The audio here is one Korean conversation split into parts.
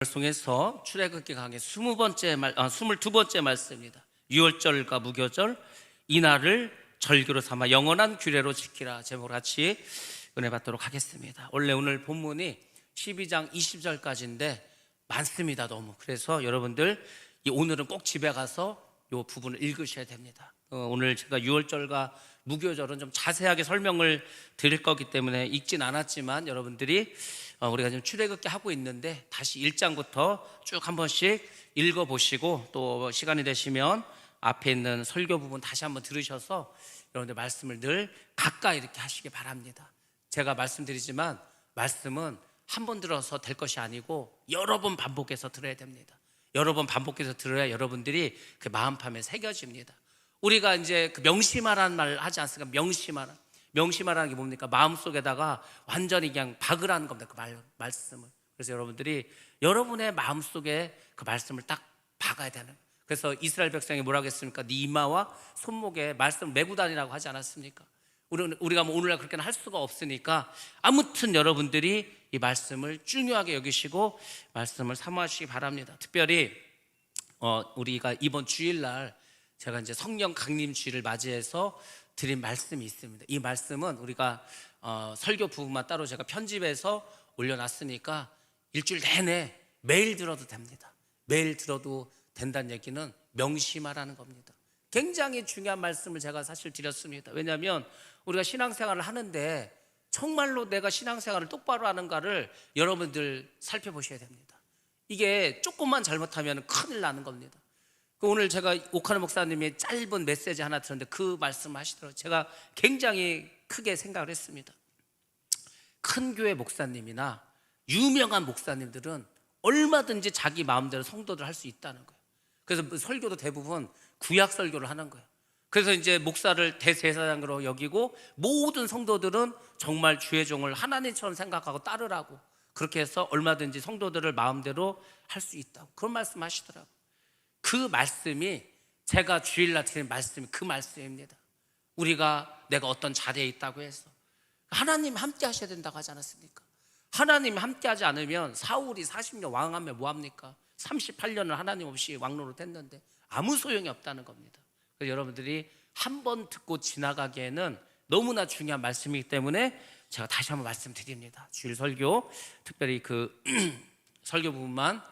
송에서 출애굽기 강의 22번째 말씀입니다. 유월절과 무교절 이날을 절기로 삼아 영원한 규례로 지키라 제목으로 같이 은혜 받도록 하겠습니다. 오늘 본문이 12장 20절까지인데 많습니다. 너무. 그래서 여러분들 오늘은 꼭 집에 가서 이 부분을 읽으셔야 됩니다. 오늘 제가 유월절과 무교절은 좀 자세하게 설명을 드릴 거기 때문에 읽진 않았지만 여러분들이 우리가 지금 출애굽기 하고 있는데 다시 1장부터 쭉 한 번씩 읽어보시고 또 시간이 되시면 앞에 있는 설교 부분 다시 한번 들으셔서 여러분들 말씀을 늘 가까이 이렇게 하시기 바랍니다. 제가 말씀드리지만 말씀은 한 번 들어서 될 것이 아니고 여러 번 반복해서 들어야 됩니다. 여러 번 반복해서 들어야 여러분들이 그 마음판에 새겨집니다. 우리가 이제 그 명심하라는 말 하지 않습니까? 명심하라는 게 뭡니까? 마음속에다가 완전히 그냥 박으라는 겁니다. 그 말씀을. 그래서 여러분들이 여러분의 마음속에 그 말씀을 딱 박아야 되는. 그래서 이스라엘 백성이 뭐라고 했습니까? 네 이마와 손목에 말씀을 메고 다니라고 하지 않았습니까? 우리가 뭐 오늘날 그렇게는 할 수가 없으니까 아무튼 여러분들이 이 말씀을 중요하게 여기시고 말씀을 사모하시기 바랍니다. 특별히 우리가 이번 주일날 제가 이제 성령 강림 주일을 맞이해서 드린 말씀이 있습니다. 이 말씀은 우리가 설교 부분만 따로 제가 편집해서 올려놨으니까 일주일 내내 매일 들어도 됩니다. 매일 들어도 된다는 얘기는 명심하라는 겁니다. 굉장히 중요한 말씀을 제가 사실 드렸습니다. 왜냐하면 우리가 신앙생활을 하는데 정말로 내가 신앙생활을 똑바로 하는가를 여러분들 살펴보셔야 됩니다. 이게 조금만 잘못하면 큰일 나는 겁니다. 오늘 제가 오카노 목사님의 짧은 메시지 하나 들었는데 그 말씀을 하시더라고요. 제가 굉장히 크게 생각을 했습니다. 큰 교회 목사님이나 유명한 목사님들은 얼마든지 자기 마음대로 성도를 할 수 있다는 거예요. 그래서 설교도 대부분 구약 설교를 하는 거예요. 그래서 이제 목사를 대제사장으로 여기고 모든 성도들은 정말 주의 종을 하나님처럼 생각하고 따르라고 그렇게 해서 얼마든지 성도들을 마음대로 할 수 있다고 그런 말씀 하시더라고요. 그 말씀이 제가 주일날 드린 말씀이 그 말씀입니다. 내가 어떤 자리에 있다고 해서 하나님 함께 하셔야 된다고 하지 않았습니까? 하나님 함께 하지 않으면 사울이 40년 왕하면 뭐합니까? 38년을 하나님 없이 왕노릇 했는데 아무 소용이 없다는 겁니다. 그래서 여러분들이 한 번 듣고 지나가기에는 너무나 중요한 말씀이기 때문에 제가 다시 한번 말씀드립니다. 주일 설교 특별히 그 설교 부분만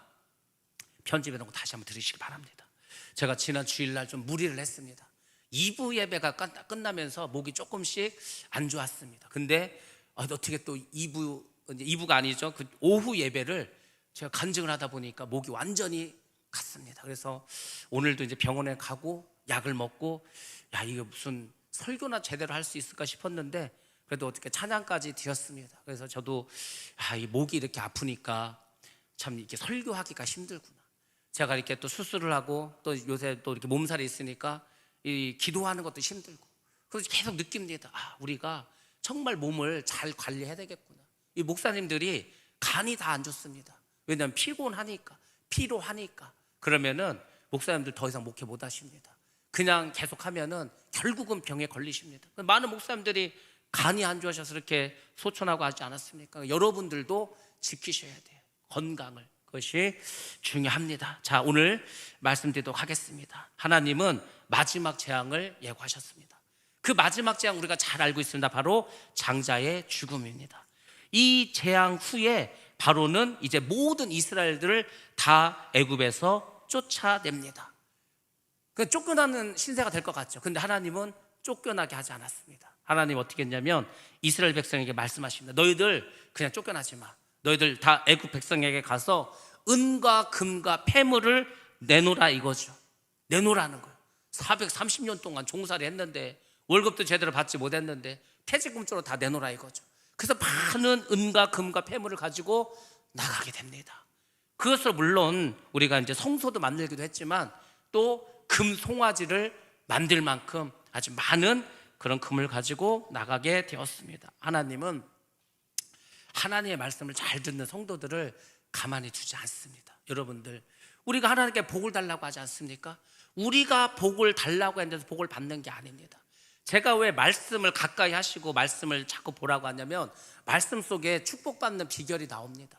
편집해 놓고 다시 한번 들으시기 바랍니다. 제가 지난 주일날 좀 무리를 했습니다. 2부 예배가 끝나면서 목이 조금씩 안 좋았습니다. 근데 어떻게 또 2부가 아니죠. 그 오후 예배를 제가 간증을 하다 보니까 목이 완전히 갔습니다. 그래서 오늘도 이제 병원에 가고 약을 먹고 이게 무슨 설교나 제대로 할 수 있을까 싶었는데 그래도 어떻게 찬양까지 드렸습니다. 그래서 저도 이 목이 이렇게 아프니까 참 이렇게 설교하기가 힘들구나. 제가 이렇게 또 수술을 하고 또 요새 또 이렇게 몸살이 있으니까 이 기도하는 것도 힘들고 그래서 계속 느낍니다. 우리가 정말 몸을 잘 관리해야 되겠구나. 이 목사님들이 간이 다 안 좋습니다. 왜냐하면 피로하니까 그러면은 목사님들 더 이상 목회 못 하십니다. 그냥 계속 하면은 결국은 병에 걸리십니다. 많은 목사님들이 간이 안 좋으셔서 이렇게 소천하고 하지 않았습니까? 여러분들도 지키셔야 돼요. 건강을. 그것이 중요합니다. 자, 오늘 말씀드리도록 하겠습니다. 하나님은 마지막 재앙을 예고하셨습니다. 그 마지막 재앙 우리가 잘 알고 있습니다. 바로 장자의 죽음입니다. 이 재앙 후에 바로는 이제 모든 이스라엘들을 다 애굽에서 쫓아냅니다. 그 쫓겨나는 신세가 될 것 같죠. 근데 하나님은 쫓겨나게 하지 않았습니다. 하나님 어떻게 했냐면 이스라엘 백성에게 말씀하십니다. 너희들 그냥 쫓겨나지 마. 너희들 다 애굽 백성에게 가서 은과 금과 폐물을 내놓으라 이거죠. 내놓으라는 거예요. 430년 동안 종살이 했는데 월급도 제대로 받지 못했는데 퇴직금쪽으로 다 내놓으라 이거죠. 그래서 많은 은과 금과 폐물을 가지고 나가게 됩니다. 그것으로 물론 우리가 이제 성소도 만들기도 했지만 또 금 송아지를 만들 만큼 아주 많은 그런 금을 가지고 나가게 되었습니다. 하나님은 하나님의 말씀을 잘 듣는 성도들을 가만히 두지 않습니다. 여러분들, 우리가 하나님께 복을 달라고 하지 않습니까? 우리가 복을 달라고 했는데 복을 받는 게 아닙니다. 제가 왜 말씀을 가까이 하시고 말씀을 자꾸 보라고 하냐면 말씀 속에 축복받는 비결이 나옵니다.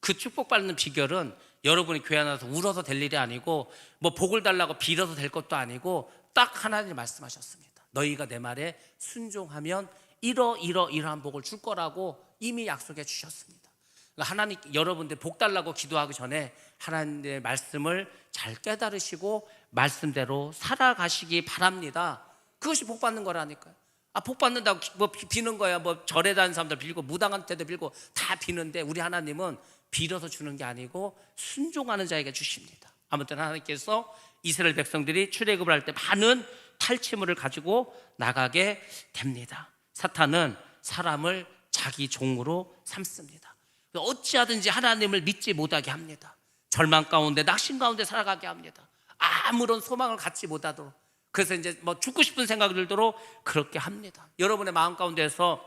그 축복받는 비결은 여러분이 교회 나와서 울어서 될 일이 아니고 뭐 복을 달라고 빌어서 될 것도 아니고 딱 하나님이 말씀하셨습니다. 너희가 내 말에 순종하면 이러한 복을 줄 거라고 이미 약속해 주셨습니다. 그러니까 하나님, 여러분들 복 달라고 기도하기 전에 하나님의 말씀을 잘 깨달으시고 말씀대로 살아가시기 바랍니다. 그것이 복 받는 거라니까요. 복 받는다고 뭐 비는 거야. 뭐 절에 다니는 사람들 빌고 무당한테도 빌고 다 비는데 우리 하나님은 빌어서 주는 게 아니고 순종하는 자에게 주십니다. 아무튼 하나님께서 이스라엘 백성들이 출애굽을 할 때 많은 탈취물을 가지고 나가게 됩니다. 사탄은 사람을 자기 종으로 삼습니다. 어찌하든지 하나님을 믿지 못하게 합니다. 절망 가운데, 낙심 가운데 살아가게 합니다. 아무런 소망을 갖지 못하도록. 그래서 이제 뭐 죽고 싶은 생각이 들도록 그렇게 합니다. 여러분의 마음 가운데서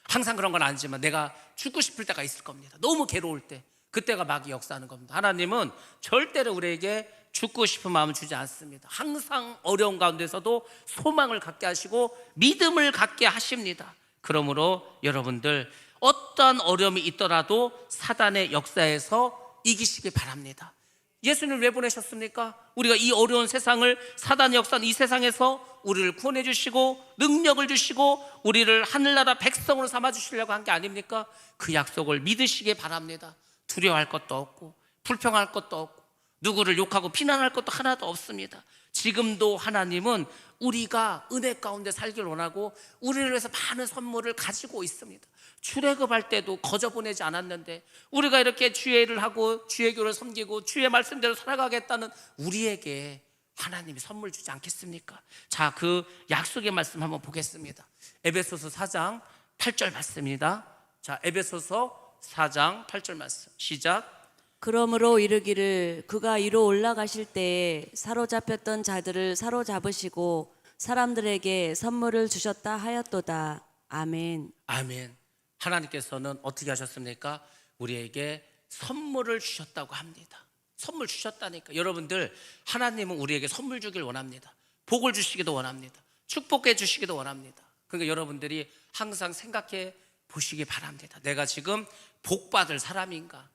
항상 그런 건 아니지만 내가 죽고 싶을 때가 있을 겁니다. 너무 괴로울 때, 그때가 마귀 역사하는 겁니다. 하나님은 절대로 우리에게 죽고 싶은 마음을 주지 않습니다. 항상 어려운 가운데서도 소망을 갖게 하시고 믿음을 갖게 하십니다. 그러므로 여러분들 어떠한 어려움이 있더라도 사단의 역사에서 이기시기 바랍니다. 예수님을 왜 보내셨습니까? 우리가 이 어려운 세상을, 사단의 역사는 이 세상에서 우리를 구원해 주시고 능력을 주시고 우리를 하늘나라 백성으로 삼아 주시려고 한 게 아닙니까? 그 약속을 믿으시기 바랍니다. 두려워할 것도 없고 불평할 것도 없고 누구를 욕하고 비난할 것도 하나도 없습니다. 지금도 하나님은 우리가 은혜 가운데 살길 원하고 우리를 위해서 많은 선물을 가지고 있습니다. 출애굽할 때도 거저 보내지 않았는데 우리가 이렇게 주의 일을 하고 주의 교를 섬기고 주의 말씀대로 살아가겠다는 우리에게 하나님이 선물 주지 않겠습니까? 자, 그 약속의 말씀 한번 보겠습니다. 에베소서 4장 8절 말씀입니다. 자, 에베소서 4장 8절 말씀 시작. 그러므로 이르기를 그가 위로 올라가실 때에 사로잡혔던 자들을 사로잡으시고 사람들에게 선물을 주셨다 하였도다. 아멘. 아멘. 하나님께서는 어떻게 하셨습니까? 우리에게 선물을 주셨다고 합니다. 선물 주셨다니까. 여러분들, 하나님은 우리에게 선물 주길 원합니다. 복을 주시기도 원합니다. 축복해 주시기도 원합니다. 그러니까 여러분들이 항상 생각해 보시기 바랍니다. 내가 지금 복받을 사람인가?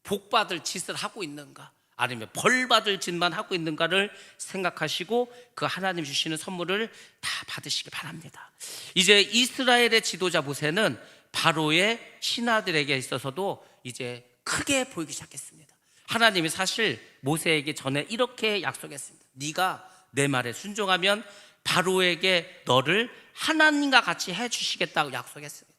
복받을 짓을 하고 있는가? 아니면 벌받을 짓만 하고 있는가를 생각하시고 그 하나님 주시는 선물을 다 받으시기 바랍니다. 이제 이스라엘의 지도자 모세는 바로의 신하들에게 있어서도 이제 크게 보이기 시작했습니다. 하나님이 사실 모세에게 전에 이렇게 약속했습니다. 네가 내 말에 순종하면 바로에게 너를 하나님과 같이 해주시겠다고 약속했습니다.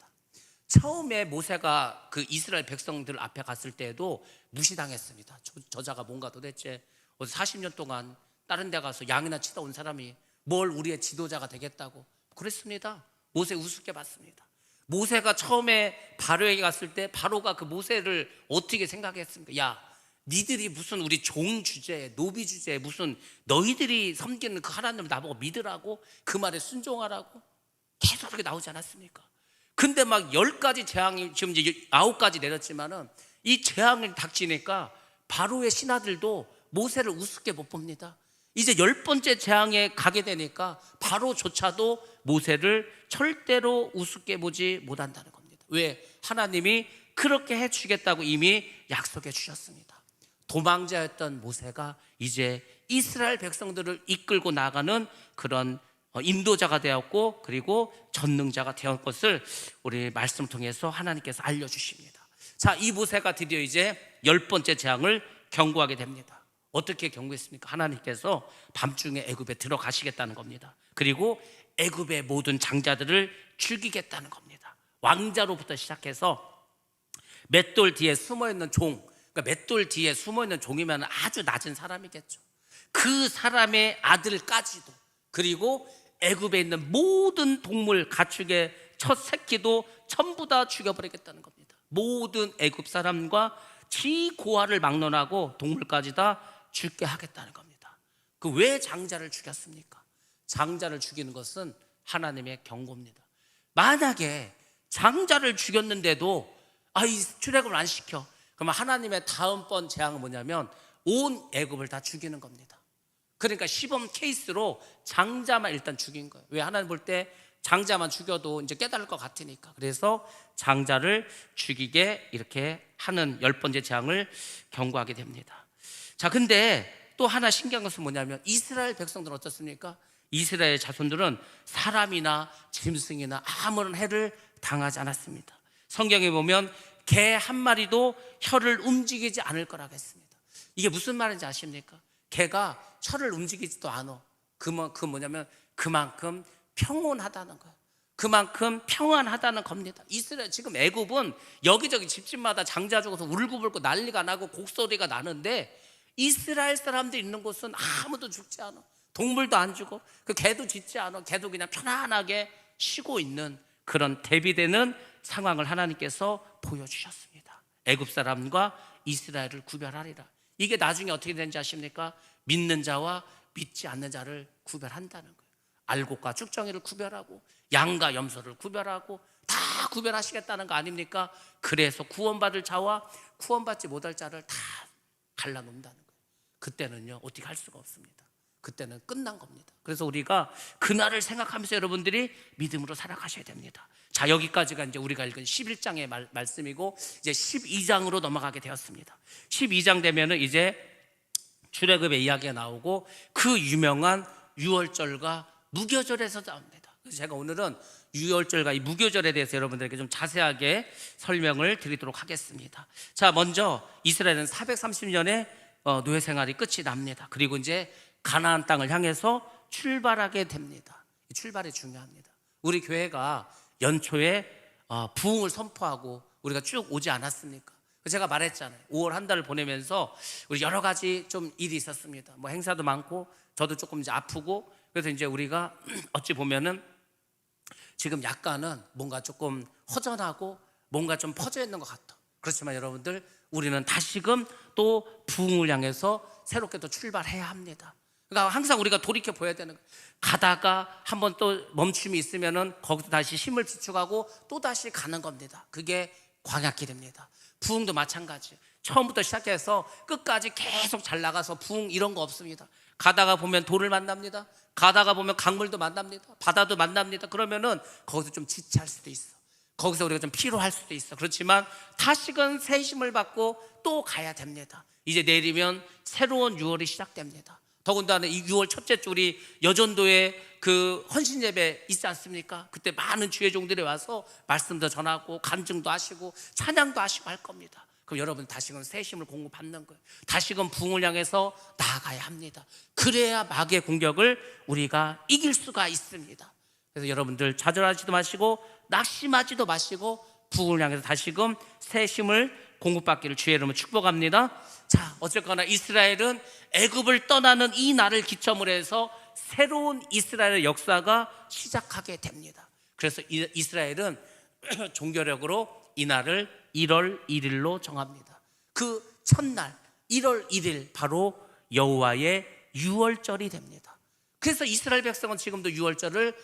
처음에 모세가 그 이스라엘 백성들 앞에 갔을 때에도 무시당했습니다. 저자가 뭔가 도대체 40년 동안 다른 데 가서 양이나 치다 온 사람이 뭘 우리의 지도자가 되겠다고 그랬습니다. 모세 우습게 봤습니다. 모세가 처음에 바로에게 갔을 때 바로가 그 모세를 어떻게 생각했습니까? 야, 니들이 무슨 우리 종 주제에, 노비 주제에 무슨 너희들이 섬기는 그 하나님을 나보고 믿으라고, 그 말에 순종하라고 계속 그렇게 나오지 않았습니까? 근데 막 10가지 재앙이, 지금 이제 9가지 내렸지만은 이 재앙이 닥치니까 바로의 신하들도 모세를 우습게 못 봅니다. 이제 10번째 재앙에 가게 되니까 바로조차도 모세를 절대로 우습게 보지 못한다는 겁니다. 왜? 하나님이 그렇게 해주겠다고 이미 약속해 주셨습니다. 도망자였던 모세가 이제 이스라엘 백성들을 이끌고 나가는 그런 인도자가 되었고 그리고 전능자가 되었 것을 우리 말씀 통해서 하나님께서 알려주십니다. 자, 이 모세가 드디어 이제 10번째 재앙을 경고하게 됩니다. 어떻게 경고했습니까? 하나님께서 밤중에 애굽에 들어가시겠다는 겁니다. 그리고 애굽의 모든 장자들을 죽이겠다는 겁니다. 왕자로부터 시작해서 맷돌 뒤에 숨어있는 종, 그러니까 맷돌 뒤에 숨어있는 종이면 아주 낮은 사람이겠죠. 그 사람의 아들까지도, 그리고 애굽에 있는 모든 동물, 가축의 첫 새끼도 전부 다 죽여버리겠다는 겁니다. 모든 애굽 사람과 지고아를 막론하고 동물까지 다 죽게 하겠다는 겁니다. 그 왜 장자를 죽였습니까? 장자를 죽이는 것은 하나님의 경고입니다. 만약에 장자를 죽였는데도 이 출애굽을 안 시켜, 그러면 하나님의 다음번 재앙은 뭐냐면 온 애굽을 다 죽이는 겁니다. 그러니까 시범 케이스로 장자만 일단 죽인 거예요. 왜? 하나님 볼 때 장자만 죽여도 이제 깨달을 것 같으니까. 그래서 장자를 죽이게 이렇게 하는 10번째 재앙을 경고하게 됩니다. 자, 근데 또 하나 신기한 것은 뭐냐면 이스라엘 백성들은 어떻습니까? 이스라엘 자손들은 사람이나 짐승이나 아무런 해를 당하지 않았습니다. 성경에 보면 개 한 마리도 혀를 움직이지 않을 거라고 했습니다. 이게 무슨 말인지 아십니까? 개가 혀를 움직이지도 않아. 그 뭐냐면 그만큼 평온하다는 거예요. 그만큼 평안하다는 겁니다. 이스라엘 지금 애굽은 여기저기 집집마다 장자 죽어서 울고불고 난리가 나고 곡소리가 나는데 이스라엘 사람들이 있는 곳은 아무도 죽지 않아. 동물도 안 죽어. 그 개도 짖지 않아. 개도 그냥 편안하게 쉬고 있는 그런 대비되는 상황을 하나님께서 보여주셨습니다. 애굽 사람과 이스라엘을 구별하리라. 이게 나중에 어떻게 되는지 아십니까? 믿는 자와 믿지 않는 자를 구별한다는 거예요. 알곡과 쭉정이를 구별하고 양과 염소를 구별하고 다 구별하시겠다는 거 아닙니까? 그래서 구원받을 자와 구원받지 못할 자를 다 갈라놓는다는 거예요. 그때는요 어떻게 할 수가 없습니다. 그때는 끝난 겁니다. 그래서 우리가 그날을 생각하면서 여러분들이 믿음으로 살아가셔야 됩니다. 자, 여기까지가 이제 우리가 읽은 11장의 말씀이고 이제 12장으로 넘어가게 되었습니다. 12장 되면은 이제 출애굽의 이야기가 나오고 그 유명한 유월절과 무교절에서 나옵니다. 그래서 제가 오늘은 유월절과 이 무교절에 대해서 여러분들에게 좀 자세하게 설명을 드리도록 하겠습니다. 자, 먼저 이스라엘은 430년의 노예 생활이 끝이 납니다. 그리고 이제 가나안 땅을 향해서 출발하게 됩니다. 이 출발이 중요합니다. 우리 교회가 연초에 부흥을 선포하고 우리가 쭉 오지 않았습니까? 제가 말했잖아요. 5월 한 달을 보내면서 우리 여러 가지 좀 일이 있었습니다. 뭐 행사도 많고 저도 조금 이제 아프고 그래서 이제 우리가 어찌 보면은 지금 약간은 뭔가 조금 허전하고 뭔가 좀 퍼져 있는 것 같아. 그렇지만 여러분들 우리는 다시금 또 부흥을 향해서 새롭게 또 출발해야 합니다. 그러니까 항상 우리가 돌이켜 보여야 되는 거예요. 가다가 한번 또 멈춤이 있으면은 거기서 다시 힘을 비축하고 또 다시 가는 겁니다. 그게 광야길입니다. 부흥도 마찬가지예요. 처음부터 시작해서 끝까지 계속 잘 나가서 부흥 이런 거 없습니다. 가다가 보면 돌을 만납니다. 가다가 보면 강물도 만납니다. 바다도 만납니다. 그러면은 거기서 좀 지체할 수도 있어. 거기서 우리가 좀 피로할 수도 있어. 그렇지만 다시금 새 힘을 받고 또 가야 됩니다. 이제 내일이면 새로운 6월이 시작됩니다. 더군다나 이 6월 첫째 주 우리 여전도에 그 헌신 예배 있지 않습니까? 그때 많은 주의 종들이 와서 말씀도 전하고 간증도 하시고 찬양도 하시고 할 겁니다. 그럼 여러분 다시금 새 힘을 공급받는 거예요. 다시금 부흥을 향해서 나아가야 합니다. 그래야 마귀의 공격을 우리가 이길 수가 있습니다. 그래서 여러분들 좌절하지도 마시고 낙심하지도 마시고 부흥을 향해서 다시금 새 힘을 공급받기를 주의 이름으로 축복합니다. 자, 어쨌거나 이스라엘은 애굽을 떠나는 이 날을 기점으로 해서 새로운 이스라엘의 역사가 시작하게 됩니다. 그래서 이스라엘은 종교력으로 이 날을 1월 1일로 정합니다. 그 첫날 1월 1일 바로 여호와의 유월절이 됩니다. 그래서 이스라엘 백성은 지금도 유월절을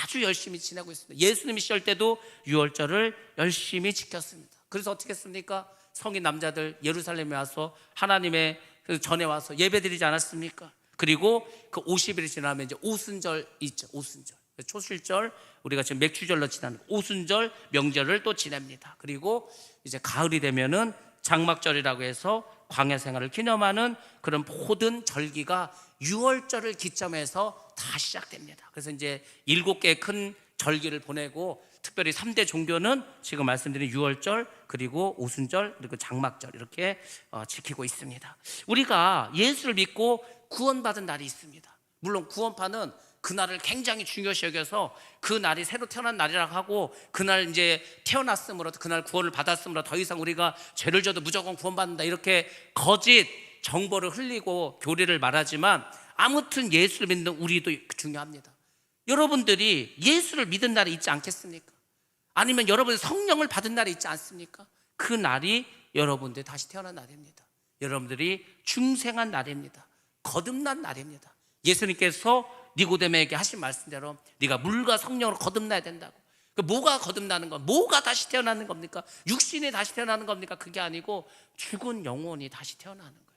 아주 열심히 지내고 있습니다. 예수님이 시절 때도 유월절을 열심히 지켰습니다. 그래서 어떻게 했습니까? 성인 남자들 예루살렘에 와서 하나님의 전에 와서 예배드리지 않았습니까? 그리고 그 50일이 지나면 이제 오순절 있죠. 오순절, 초실절, 우리가 지금 맥주절로 지나는 오순절 명절을 또 지냅니다. 그리고 이제 가을이 되면은 장막절이라고 해서 광야 생활을 기념하는 그런 모든 절기가 6월절을 기점해서 다 시작됩니다. 그래서 이제 7개의 큰 절기를 보내고 특별히 3대 종교는 지금 말씀드린 6월절 그리고 오순절 그리고 장막절 이렇게 지키고 있습니다. 우리가 예수를 믿고 구원받은 날이 있습니다. 물론 구원파는 그날을 굉장히 중요시 여겨서 그 날이 새로 태어난 날이라고 하고 그날 이제 태어났으므로 그날 구원을 받았으므로 더 이상 우리가 죄를 져도 무조건 구원받는다 이렇게 거짓 정보를 흘리고 교리를 말하지만 아무튼 예수를 믿는 우리도 중요합니다. 여러분들이 예수를 믿은 날이 있지 않겠습니까? 아니면 여러분 성령을 받은 날이 있지 않습니까? 그 날이 여러분들 다시 태어난 날입니다. 여러분들이 중생한 날입니다. 거듭난 날입니다. 예수님께서 니고데모에게 하신 말씀대로 네가 물과 성령으로 거듭나야 된다고. 뭐가 거듭나는 건 뭐가 다시 태어나는 겁니까? 육신이 다시 태어나는 겁니까? 그게 아니고 죽은 영혼이 다시 태어나는 거예요.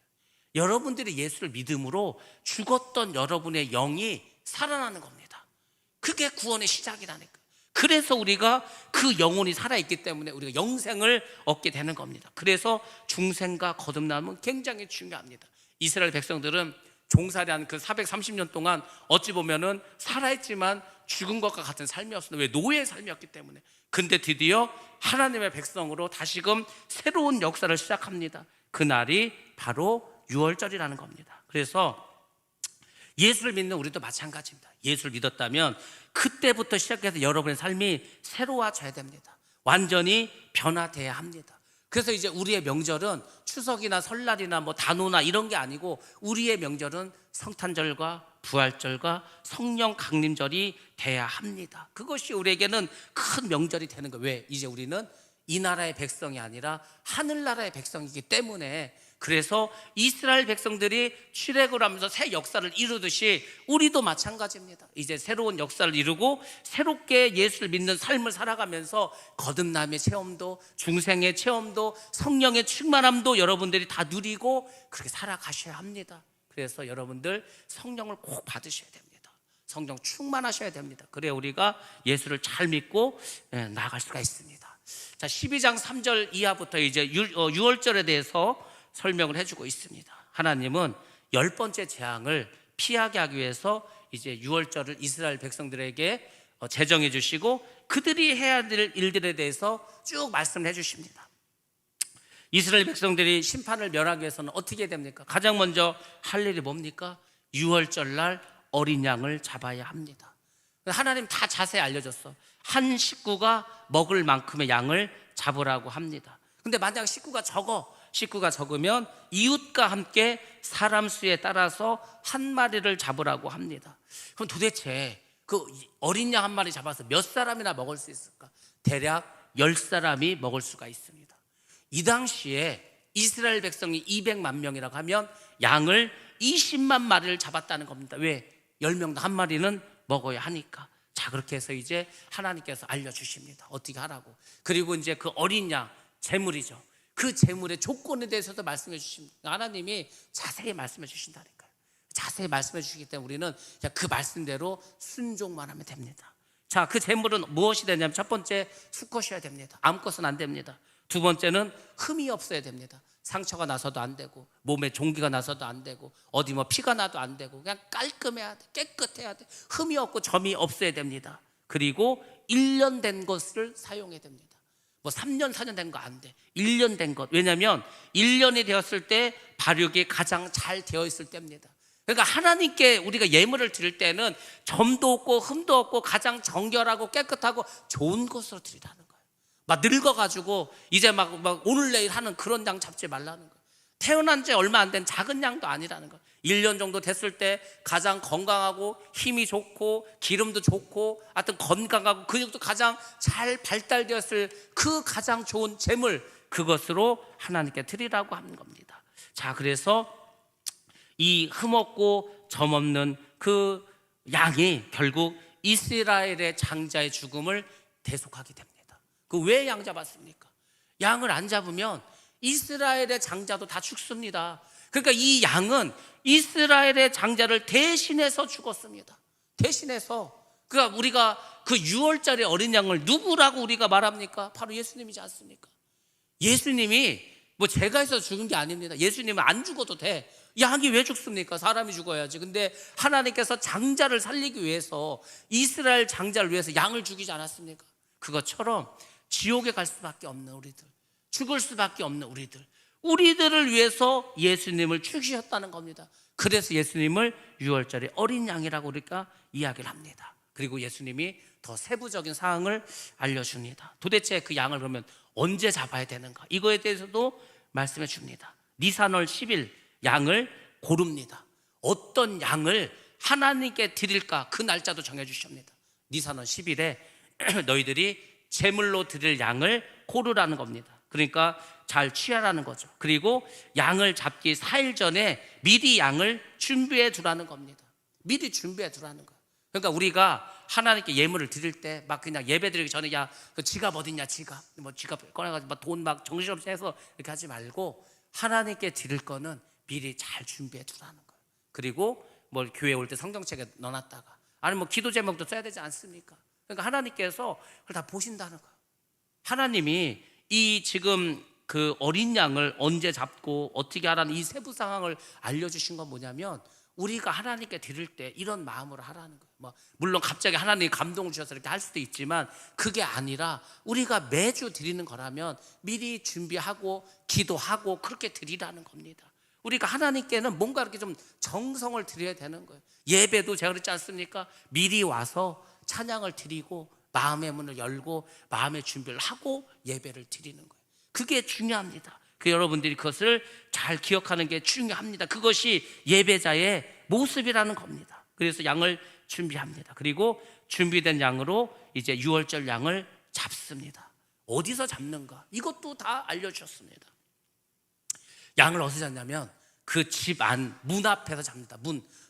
여러분들이 예수를 믿음으로 죽었던 여러분의 영이 살아나는 겁니다. 그게 구원의 시작이라니까. 그래서 우리가 그 영혼이 살아있기 때문에 우리가 영생을 얻게 되는 겁니다. 그래서 중생과 거듭남은 굉장히 중요합니다. 이스라엘 백성들은 종살이한 그 430년 동안 어찌 보면은 살아있지만 죽은 것과 같은 삶이었습니다. 왜? 노예의 삶이었기 때문에. 근데 드디어 하나님의 백성으로 다시금 새로운 역사를 시작합니다. 그날이 바로 유월절이라는 겁니다. 그래서 예수를 믿는 우리도 마찬가지입니다. 예수를 믿었다면 그때부터 시작해서 여러분의 삶이 새로워져야 됩니다. 완전히 변화돼야 합니다. 그래서 이제 우리의 명절은 추석이나 설날이나 뭐 단오나 이런 게 아니고 우리의 명절은 성탄절과 부활절과 성령 강림절이 돼야 합니다. 그것이 우리에게는 큰 명절이 되는 거예요. 왜? 이제 우리는 이 나라의 백성이 아니라 하늘나라의 백성이기 때문에. 그래서 이스라엘 백성들이 출애굽을 하면서 새 역사를 이루듯이 우리도 마찬가지입니다. 이제 새로운 역사를 이루고 새롭게 예수를 믿는 삶을 살아가면서 거듭남의 체험도, 중생의 체험도, 성령의 충만함도 여러분들이 다 누리고 그렇게 살아가셔야 합니다. 그래서 여러분들 성령을 꼭 받으셔야 됩니다. 성령 충만하셔야 됩니다. 그래야 우리가 예수를 잘 믿고 나아갈 수가 있습니다. 자, 12장 3절 이하부터 이제 유월절에 대해서 설명을 해주고 있습니다. 하나님은 10번째 재앙을 피하게 하기 위해서 이제 유월절을 이스라엘 백성들에게 제정해 주시고 그들이 해야 될 일들에 대해서 쭉 말씀을 해주십니다. 이스라엘 백성들이 심판을 면하기 위해서는 어떻게 됩니까? 가장 먼저 할 일이 뭡니까? 유월절날 어린 양을 잡아야 합니다. 하나님 다 자세히 알려줬어. 한 식구가 먹을 만큼의 양을 잡으라고 합니다. 근데 만약 식구가 적으면 이웃과 함께 사람 수에 따라서 한 마리를 잡으라고 합니다. 그럼 도대체 그 어린 양 한 마리 잡아서 몇 사람이나 먹을 수 있을까? 대략 10사람이 먹을 수가 있습니다. 이 당시에 이스라엘 백성이 200만 명이라고 하면 양을 20만 마리를 잡았다는 겁니다. 왜? 10명당 한 마리는 먹어야 하니까. 자, 그렇게 해서 이제 하나님께서 알려주십니다. 어떻게 하라고. 그리고 이제 그 어린 양, 제물이죠. 그 제물의 조건에 대해서도 말씀해 주십니다. 하나님이 자세히 말씀해 주신다니까요. 자세히 말씀해 주시기 때문에 우리는 그냥 그 말씀대로 순종만 하면 됩니다. 자, 그 제물은 무엇이 되냐면 첫 번째 수컷이어야 됩니다. 암컷은 안 됩니다. 두 번째는 흠이 없어야 됩니다. 상처가 나서도 안 되고 몸에 종기가 나서도 안 되고 어디 뭐 피가 나도 안 되고 그냥 깔끔해야 돼. 깨끗해야 돼. 흠이 없고 점이 없어야 됩니다. 그리고 1년 된 것을 사용해야 됩니다. 뭐 3년 4년 된 거 안 돼. 1년 된 것. 왜냐하면 1년이 되었을 때 발육이 가장 잘 되어 있을 때입니다. 그러니까 하나님께 우리가 예물을 드릴 때는 점도 없고 흠도 없고 가장 정결하고 깨끗하고 좋은 것으로 드리라는 거예요. 막 늙어가지고 이제 막 오늘 내일 하는 그런 양 잡지 말라는 거예요. 태어난 지 얼마 안 된 작은 양도 아니라는 거예요. 1년 정도 됐을 때 가장 건강하고 힘이 좋고 기름도 좋고 하여튼 건강하고 근육도 가장 잘 발달되었을 그 가장 좋은 제물, 그것으로 하나님께 드리라고 하는 겁니다. 자, 그래서 이 흠없고 점없는 그 양이 결국 이스라엘의 장자의 죽음을 대속하게 됩니다. 그 왜 양 잡았습니까? 양을 안 잡으면 이스라엘의 장자도 다 죽습니다. 그러니까 이 양은 이스라엘의 장자를 대신해서 죽었습니다. 대신해서. 그러니까 우리가 그 6월짜리 어린 양을 누구라고 우리가 말합니까? 바로 예수님이지 않습니까? 예수님이 뭐 제가 해서 죽은 게 아닙니다. 예수님은 안 죽어도 돼. 양이 왜 죽습니까? 사람이 죽어야지. 근데 하나님께서 장자를 살리기 위해서, 이스라엘 장자를 위해서 양을 죽이지 않았습니까? 그것처럼 지옥에 갈 수밖에 없는 우리들, 죽을 수밖에 없는 우리들을 위해서 예수님을 죽이셨다는 겁니다. 그래서 예수님을 6월절에 어린 양이라고 우리가 이야기를 합니다. 그리고 예수님이 더 세부적인 사항을 알려줍니다. 도대체 그 양을 그러면 언제 잡아야 되는가? 이거에 대해서도 말씀해 줍니다. 니산월 10일 양을 고릅니다. 어떤 양을 하나님께 드릴까? 그 날짜도 정해주십니다. 니산월 10일에 너희들이 제물로 드릴 양을 고르라는 겁니다. 그러니까 잘 취하라는 거죠. 그리고 양을 잡기 4일 전에 미리 양을 준비해 두라는 겁니다. 미리 준비해 두라는 거예요. 그러니까 우리가 하나님께 예물을 드릴 때 막 그냥 예배 드리기 전에 야, 그 지갑 어딨냐, 지갑 꺼내가지고 막 돈 막 정신없이 해서 이렇게 하지 말고 하나님께 드릴 거는 미리 잘 준비해 두라는 거예요. 그리고 뭐 교회 올 때 성경책에 넣어놨다가 아니면 뭐 기도 제목도 써야 되지 않습니까? 그러니까 하나님께서 그걸 다 보신다는 거예요. 하나님이 이 지금 그 어린 양을 언제 잡고 어떻게 하라는 이 세부 상황을 알려주신 건 뭐냐면, 우리가 하나님께 드릴 때 이런 마음으로 하라는 거예요. 뭐 물론 갑자기 하나님이 감동을 주셔서 이렇게 할 수도 있지만, 그게 아니라 우리가 매주 드리는 거라면 미리 준비하고 기도하고 그렇게 드리라는 겁니다. 우리가 하나님께는 뭔가 이렇게 좀 정성을 드려야 되는 거예요. 예배도 제가 그랬지 않습니까? 미리 와서 찬양을 드리고 마음의 문을 열고 마음의 준비를 하고 예배를 드리는 거예요. 그게 중요합니다. 여러분들이 그것을 잘 기억하는 게 중요합니다. 그것이 예배자의 모습이라는 겁니다. 그래서 양을 준비합니다. 그리고 준비된 양으로 이제 유월절 양을 잡습니다. 어디서 잡는가? 이것도 다 알려주셨습니다. 양을 어디서 잡냐면 그 집 안 문 앞에서 잡니다.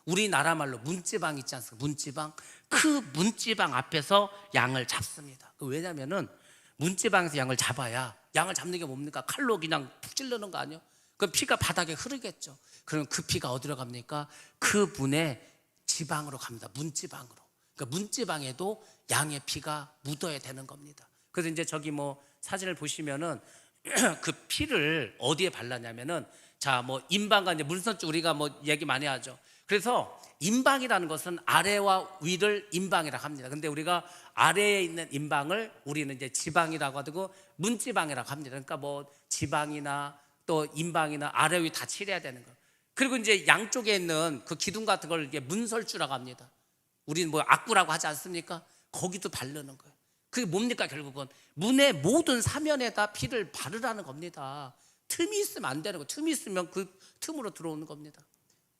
우리나라 말로 문지방 있지 않습니까? 문지방. 그 문지방 앞에서 양을 잡습니다. 왜냐면은 문지방에서 양을 잡아야, 양을 잡는 게 뭡니까? 칼로 그냥 푹 찌르는 거 아니에요? 그럼 피가 바닥에 흐르겠죠. 그럼 그 피가 어디로 갑니까? 그 문의 지방으로 갑니다. 문지방으로. 그러니까 문지방에도 양의 피가 묻어야 되는 겁니다. 그래서 이제 저기 뭐 사진을 보시면은 그 피를 어디에 발랐냐면은, 자, 뭐 임방과 이제 물선줄 우리가 뭐 얘기 많이 하죠. 그래서 임방이라는 것은 아래와 위를 임방이라고 합니다. 근데 우리가 아래에 있는 임방을 우리는 이제 지방이라고 하고 문지방이라고 합니다. 그러니까 뭐 지방이나 또 임방이나 아래 위 다 칠해야 되는 거예요. 그리고 이제 양쪽에 있는 그 기둥 같은 걸 이게 문설주라고 합니다. 우리는 뭐 악구라고 하지 않습니까? 거기도 바르는 거예요. 그게 뭡니까? 결국은 문의 모든 사면에다 피를 바르라는 겁니다. 틈이 있으면 안 되는 거예요. 틈이 있으면 그 틈으로 들어오는 겁니다.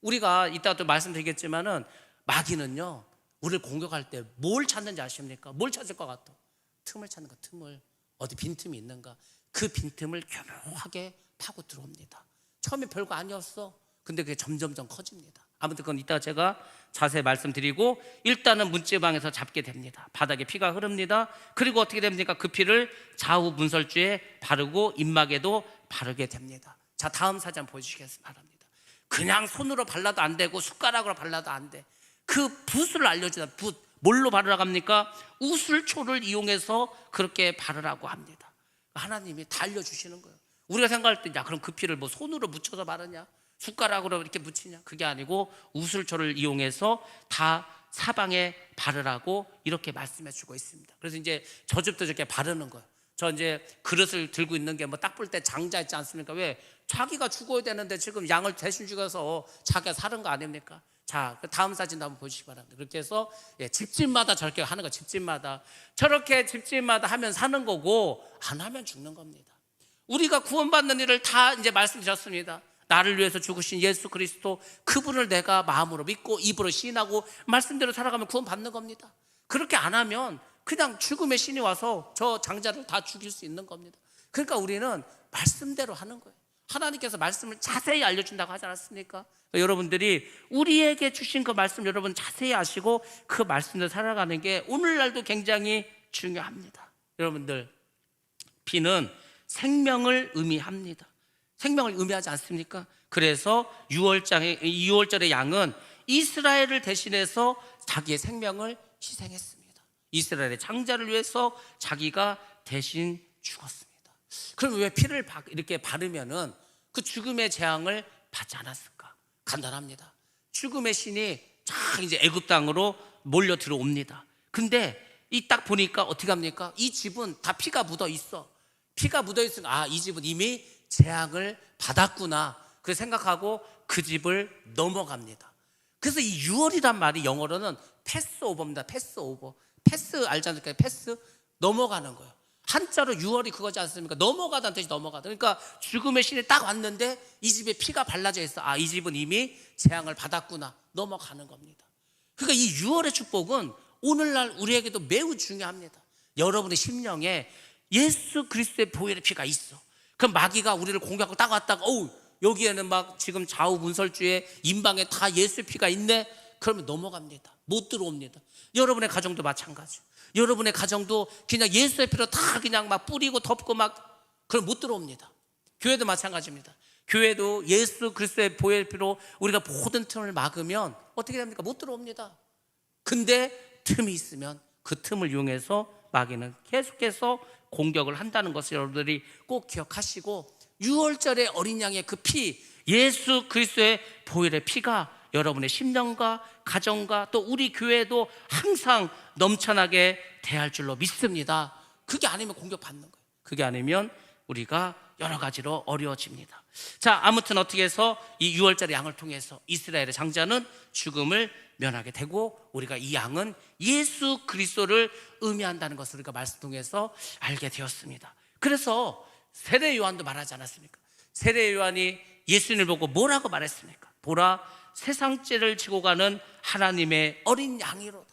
우리가 이따 또 말씀드리겠지만은, 마귀는요 우리를 공격할 때 뭘 찾는지 아십니까? 뭘 찾을 것 같아? 틈을 찾는 거. 틈을. 어디 빈틈이 있는가? 그 빈틈을 교묘하게 파고 들어옵니다. 처음에 별거 아니었어. 근데 그게 점점점 커집니다. 아무튼 그건 이따 제가 자세히 말씀드리고, 일단은 문지방에서 잡게 됩니다. 바닥에 피가 흐릅니다. 그리고 어떻게 됩니까? 그 피를 좌우 문설주에 바르고 입막에도 바르게 됩니다. 자, 다음 사진 보여주시겠습니다. 바랍니다. 그냥 손으로 발라도 안 되고 숟가락으로 발라도 안 돼. 그 붓을 알려주다. 붓. 뭘로 바르라고 합니까? 우슬초를 이용해서 그렇게 바르라고 합니다. 하나님이 다 알려주시는 거예요. 우리가 생각할 때, 야, 그럼 그 피를 뭐 손으로 묻혀서 바르냐? 숟가락으로 이렇게 묻히냐? 그게 아니고 우슬초를 이용해서 다 사방에 바르라고 이렇게 말씀해 주고 있습니다. 그래서 이제 저 집도 저렇게 바르는 거예요. 저 이제 그릇을 들고 있는 게 뭐 딱 볼 때 장자 있지 않습니까? 왜? 자기가 죽어야 되는데 지금 양을 대신 죽여서 자기가 사는 거 아닙니까? 자, 다음 사진도 한번 보시기 바랍니다. 그렇게 해서 집집마다 저렇게 하는 거. 집집마다 저렇게 집집마다 하면 사는 거고, 안 하면 죽는 겁니다. 우리가 구원받는 일을 다 이제 말씀드렸습니다. 나를 위해서 죽으신 예수 그리스도, 그분을 내가 마음으로 믿고 입으로 시인하고 말씀대로 살아가면 구원받는 겁니다. 그렇게 안 하면 그냥 죽음의 신이 와서 저 장자를 다 죽일 수 있는 겁니다. 그러니까 우리는 말씀대로 하는 거예요. 하나님께서 말씀을 자세히 알려준다고 하지 않았습니까? 여러분들이 우리에게 주신 그 말씀 여러분 자세히 아시고 그 말씀대로 살아가는 게 오늘날도 굉장히 중요합니다. 여러분들, 피는 생명을 의미합니다. 생명을 의미하지 않습니까? 그래서 유월절의 양은 이스라엘을 대신해서 자기의 생명을 희생했습니다. 이스라엘의 장자를 위해서 자기가 대신 죽었습니다. 그럼 왜 피를 이렇게 바르면은 그 죽음의 재앙을 받지 않았을까? 간단합니다. 죽음의 신이 쫙 이제 애굽 땅으로 몰려 들어옵니다. 근데 이 딱 보니까 어떻게 합니까? 이 집은 다 피가 묻어 있어. 피가 묻어 있으니까, 아, 이 집은 이미 재앙을 받았구나. 그래서 생각하고 그 집을 넘어갑니다. 그래서 이 유월이란 말이 영어로는 패스오버입니다. 패스오버. 패스 알지 않습니까? 패스, 넘어가는 거예요. 한자로 유월이 그거지 않습니까? 넘어가다는 뜻이 넘어가다. 그러니까 죽음의 신이 딱 왔는데 이 집에 피가 발라져 있어. 아, 이 집은 이미 재앙을 받았구나. 넘어가는 겁니다. 그러니까 이 유월의 축복은 오늘날 우리에게도 매우 중요합니다. 여러분의 심령에 예수 그리스도의 보혈의 피가 있어. 그럼 마귀가 우리를 공격하고 딱 왔다가, 어우, 여기에는 막 지금 좌우 문설주에 임방에 다 예수의 피가 있네. 그러면 넘어갑니다. 못 들어옵니다. 여러분의 가정도 마찬가지. 여러분의 가정도 그냥 예수의 피로 다 그냥 막 뿌리고 덮고 막, 그럼 못 들어옵니다. 교회도 마찬가지입니다. 교회도 예수 그리스도의 보혈의 피로 우리가 모든 틈을 막으면 어떻게 됩니까? 못 들어옵니다. 근데 틈이 있으면 그 틈을 이용해서 마귀는 계속해서 공격을 한다는 것을 여러분들이 꼭 기억하시고, 유월절의 어린 양의 그 피, 예수 그리스도의 보혈의 피가 여러분의 심령과 가정과 또 우리 교회도 항상 넘쳐나게 대할 줄로 믿습니다. 그게 아니면 공격받는 거예요. 그게 아니면 우리가 여러 가지로 어려워집니다. 자, 아무튼 어떻게 해서 이 유월절의 양을 통해서 이스라엘의 장자는 죽음을 면하게 되고, 우리가 이 양은 예수 그리스도를 의미한다는 것을 우리가 말씀 통해서 알게 되었습니다. 그래서 세례 요한도 말하지 않았습니까? 세례 요한이 예수님을 보고 뭐라고 말했습니까? 보라, 세상 죄를 지고 가는 하나님의 어린 양이로다.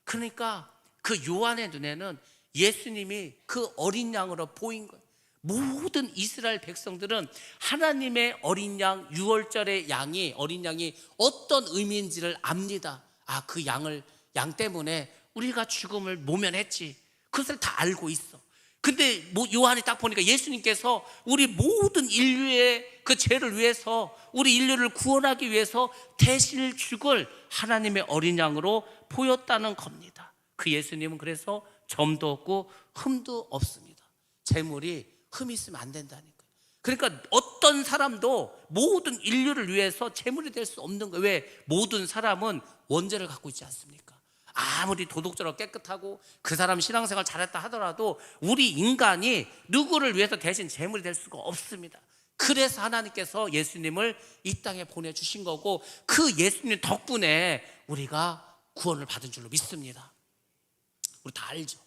그러니까 그 요한의 눈에는 예수님이 그 어린 양으로 보인 거예요. 모든 이스라엘 백성들은 하나님의 어린 양, 유월절의 양이, 어린 양이 어떤 의미인지를 압니다. 아, 그 양 때문에 우리가 죽음을 모면했지, 그것을 다 알고 있어. 근데 요한이 딱 보니까 예수님께서 우리 모든 인류의 그 죄를 위해서, 우리 인류를 구원하기 위해서 대신 죽을 하나님의 어린 양으로 보였다는 겁니다. 그 예수님은 그래서 점도 없고 흠도 없습니다. 재물이 흠이 있으면 안 된다니까요. 그러니까 어떤 사람도 모든 인류를 위해서 재물이 될 수 없는 거예요. 왜? 모든 사람은 원죄를 갖고 있지 않습니까? 아무리 도덕적으로 깨끗하고 그 사람 신앙생활 잘했다 하더라도 우리 인간이 누구를 위해서 대신 재물이 될 수가 없습니다. 그래서 하나님께서 예수님을 이 땅에 보내주신 거고, 그 예수님 덕분에 우리가 구원을 받은 줄로 믿습니다. 우리 다 알죠?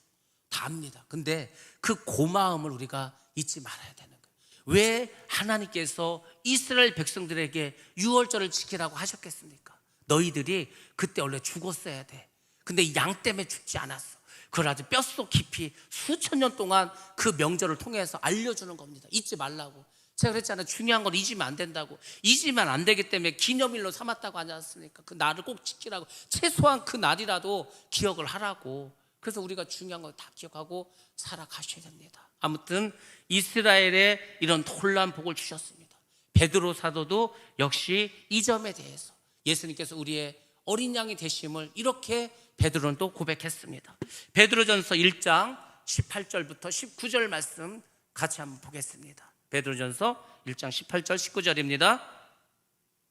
다 압니다. 근데 그 고마움을 우리가 잊지 말아야 되는 거예요. 왜 하나님께서 이스라엘 백성들에게 유월절을 지키라고 하셨겠습니까? 너희들이 그때 원래 죽었어야 돼. 근데 이 양 때문에 죽지 않았어. 그걸 아주 뼛속 깊이 수천 년 동안 그 명절을 통해서 알려주는 겁니다. 잊지 말라고. 제가 그랬잖아요. 중요한 건 잊으면 안 된다고. 잊으면 안 되기 때문에 기념일로 삼았다고 하지 않습니까? 그 날을 꼭 지키라고. 최소한 그 날이라도 기억을 하라고. 그래서 우리가 중요한 걸 다 기억하고 살아가셔야 됩니다. 아무튼 이스라엘에 이런 놀라운 복을 주셨습니다. 베드로 사도도 역시 이 점에 대해서 예수님께서 우리의 어린 양이 되심을 이렇게 베드로는 또 고백했습니다. 베드로전서 1장 18절부터 19절 말씀 같이 한번 보겠습니다. 베드로전서 1장 18절 19절입니다.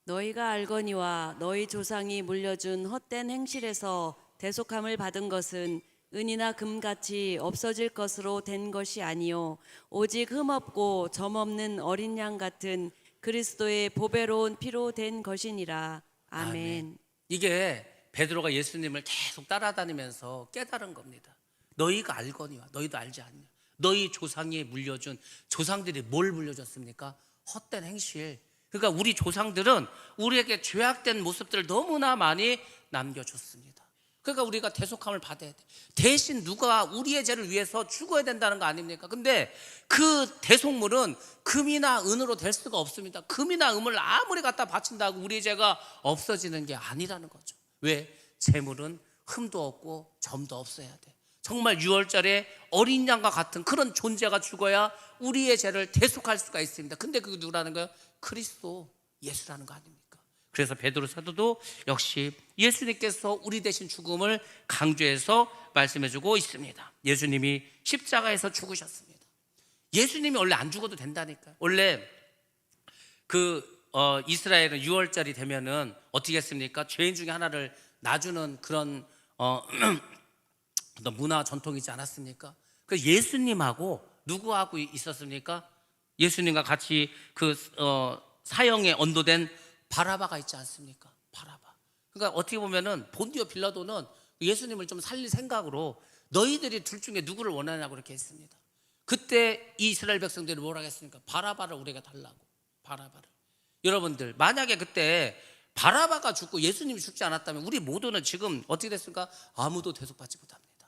너희가 알거니와 너희 조상이 물려준 헛된 행실에서 대속함을 받은 것은 은이나 금같이 없어질 것으로 된 것이 아니요 오직 흠없고 점없는 어린 양 같은 그리스도의 보배로운 피로 된 것이니라. 아멘. 이게 베드로가 예수님을 계속 따라다니면서 깨달은 겁니다. 너희가 알거니와, 너희도 알지 않냐? 너희 조상이 물려준, 조상들이 뭘 물려줬습니까? 헛된 행실. 그러니까 우리 조상들은 우리에게 죄악된 모습들을 너무나 많이 남겨줬습니다. 그러니까 우리가 대속함을 받아야 돼. 대신 누가 우리의 죄를 위해서 죽어야 된다는 거 아닙니까? 근데 그 대속물은 금이나 은으로 될 수가 없습니다. 금이나 은을 아무리 갖다 바친다고 우리의 죄가 없어지는 게 아니라는 거죠. 왜? 재물은 흠도 없고 점도 없어야 돼. 정말 유월절에 어린 양과 같은 그런 존재가 죽어야 우리의 죄를 대속할 수가 있습니다. 근데 그게 누구라는 거예요? 그리스도 예수라는 거 아닙니까? 그래서 베드로 사도도 역시 예수님께서 우리 대신 죽음을 강조해서 말씀해주고 있습니다. 예수님이 십자가에서 죽으셨습니다. 예수님이 원래 안 죽어도 된다니까요. 원래 이스라엘은 유월절이 되면은 어떻게 했습니까? 죄인 중에 하나를 놔주는 그런 문화 전통이지 않았습니까? 그 예수님하고 누구하고 있었습니까? 예수님과 같이 사형에 언도된 바라바가 있지 않습니까? 바라바. 그러니까 어떻게 보면은 본디오 빌라도는 예수님을 좀 살릴 생각으로 너희들이 둘 중에 누구를 원하냐고 그렇게 했습니다. 그때 이스라엘 백성들이 뭐라고 했습니까? 바라바를 우리가 달라고. 바라바를. 여러분들, 만약에 그때 바라바가 죽고 예수님이 죽지 않았다면 우리 모두는 지금 어떻게 됐습니까? 아무도 대속받지 못합니다.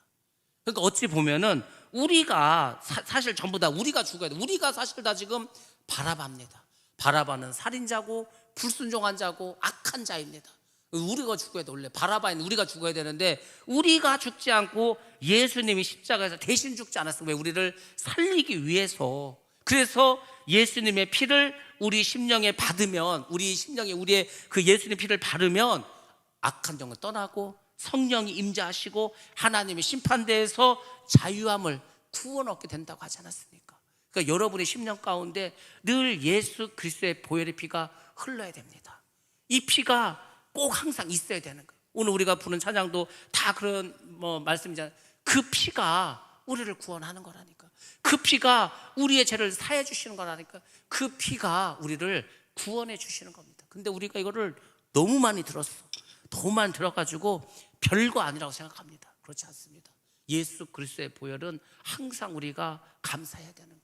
그러니까 어찌 보면은 우리가 사실 전부 다 우리가 죽어야 돼. 우리가 사실 다 지금 바라바입니다. 바라바는 살인자고 불순종한 자고 악한 자입니다. 우리가 죽어야 돼. 원래 바라바는 우리가 죽어야 되는데 우리가 죽지 않고 예수님이 십자가에서 대신 죽지 않았어요. 왜? 우리를 살리기 위해서. 그래서 예수님의 피를 우리 심령에 받으면, 우리 심령에 우리의 그 예수님 피를 바르면 악한 영은 떠나고 성령이 임재하시고 하나님의 심판대에서 자유함을 구원 얻게 된다고 하지 않았습니까? 그러니까 여러분의 심령 가운데 늘 예수 그리스도의 보혈의 피가 흘러야 됩니다. 이 피가 꼭 항상 있어야 되는 거예요. 오늘 우리가 부른 찬양도 다 그런 말씀이잖아요. 그 피가 우리를 구원하는 거라니까. 그 피가 우리의 죄를 사해 주시는 거라니까. 그 피가 우리를 구원해 주시는 겁니다. 근데 우리가 이거를 너무 많이 들었어. 너무 많이 들어가지고 별거 아니라고 생각합니다. 그렇지 않습니다. 예수 그리스도의 보혈은 항상 우리가 감사해야 되는 거예요.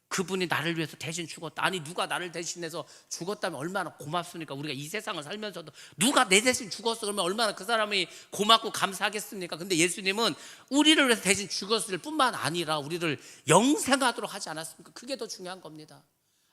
그분이 나를 위해서 대신 죽었다. 아니 누가 나를 대신해서 죽었다면 얼마나 고맙습니까? 우리가 이 세상을 살면서도 누가 내 대신 죽었어 그러면 얼마나 그 사람이 고맙고 감사하겠습니까? 근데 예수님은 우리를 위해서 대신 죽었을 뿐만 아니라 우리를 영생하도록 하지 않았습니까? 그게 더 중요한 겁니다.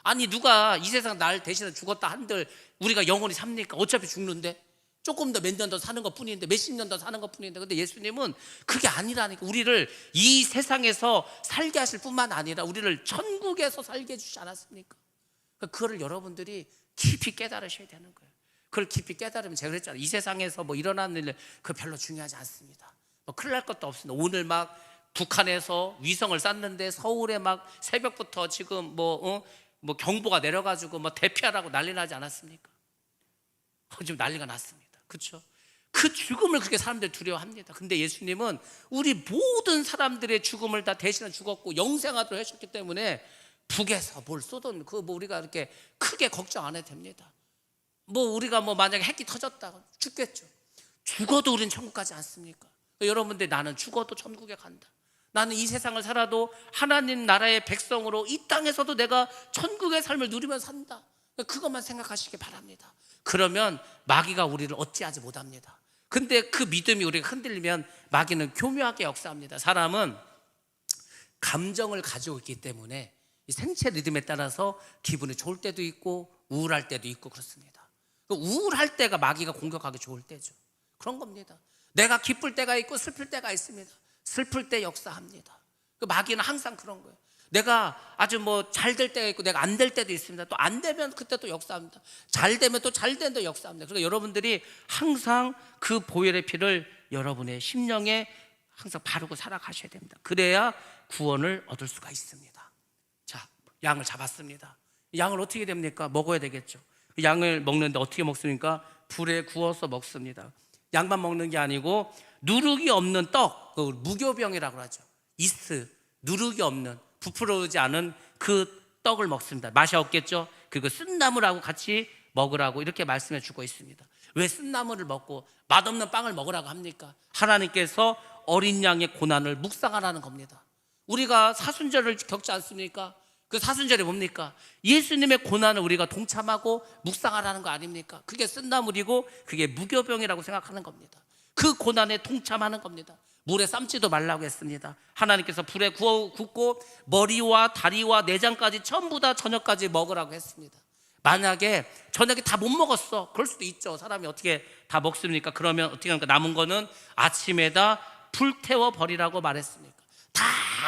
아니 누가 이 세상 날 대신해 죽었다 한들 우리가 영원히 삽니까? 어차피 죽는데 조금 더 몇 년 더 사는 것 뿐인데 몇십 년 더 사는 것 뿐인데, 근데 예수님은 그게 아니라니까. 우리를 이 세상에서 살게 하실 뿐만 아니라 우리를 천국에서 살게 해주지 않았습니까? 그거를 여러분들이 깊이 깨달으셔야 되는 거예요. 그걸 깊이 깨달으면 제가 그랬잖아요. 이 세상에서 뭐 일어나는 일 그거 별로 중요하지 않습니다. 뭐 큰일 날 것도 없습니다. 오늘 막 북한에서 위성을 쐈는데 서울에 막 새벽부터 지금 뭐 경보가 내려가지고 뭐 대피하라고 난리 나지 않았습니까? 지금 난리가 났습니다. 그렇죠? 그 죽음을 그렇게 사람들이 두려워합니다. 근데 예수님은 우리 모든 사람들의 죽음을 다 대신해 죽었고 영생하도록 하셨기 때문에 북에서 뭘 쏘든 그 뭐 우리가 이렇게 크게 걱정 안 해도 됩니다. 뭐 우리가 뭐 만약에 핵이 터졌다 죽겠죠. 죽어도 우린 천국 가지 않습니까? 여러분들 나는 죽어도 천국에 간다. 나는 이 세상을 살아도 하나님 나라의 백성으로 이 땅에서도 내가 천국의 삶을 누리며 산다. 그것만 생각하시기 바랍니다. 그러면 마귀가 우리를 어찌하지 못합니다. 근데 그 믿음이 우리가 흔들리면 마귀는 교묘하게 역사합니다. 사람은 감정을 가지고 있기 때문에 이 생체 리듬에 따라서 기분이 좋을 때도 있고 우울할 때도 있고 그렇습니다. 우울할 때가 마귀가 공격하기 좋을 때죠. 그런 겁니다. 내가 기쁠 때가 있고 슬플 때가 있습니다. 슬플 때 역사합니다. 마귀는 항상 그런 거예요. 내가 아주 뭐 잘 될 때가 있고 내가 안 될 때도 있습니다. 또 안 되면 그때 또 역사합니다. 잘 되면 또 잘 되는 데 역사합니다. 그러니까 여러분들이 항상 그 보혈의 피를 여러분의 심령에 항상 바르고 살아가셔야 됩니다. 그래야 구원을 얻을 수가 있습니다. 자, 양을 잡았습니다. 양을 어떻게 됩니까? 먹어야 되겠죠. 양을 먹는데 어떻게 먹습니까? 불에 구워서 먹습니다. 양만 먹는 게 아니고 누룩이 없는 떡, 무교병이라고 하죠. 이스트, 누룩이 없는, 부풀어오지 않은 그 떡을 먹습니다. 맛이 없겠죠? 그리고 쓴나물하고 같이 먹으라고 이렇게 말씀해 주고 있습니다. 왜 쓴나물을 먹고 맛없는 빵을 먹으라고 합니까? 하나님께서 어린 양의 고난을 묵상하라는 겁니다. 우리가 사순절을 겪지 않습니까? 그 사순절이 뭡니까? 예수님의 고난을 우리가 동참하고 묵상하라는 거 아닙니까? 그게 쓴나물이고 그게 무교병이라고 생각하는 겁니다. 그 고난에 동참하는 겁니다. 물에 삶지도 말라고 했습니다. 하나님께서 불에 굽고 머리와 다리와 내장까지 전부 다 저녁까지 먹으라고 했습니다. 만약에 저녁에 다 못 먹었어, 그럴 수도 있죠. 사람이 어떻게 다 먹습니까? 그러면 어떻게 합니까? 남은 거는 아침에다 불태워 버리라고 말했습니까? 다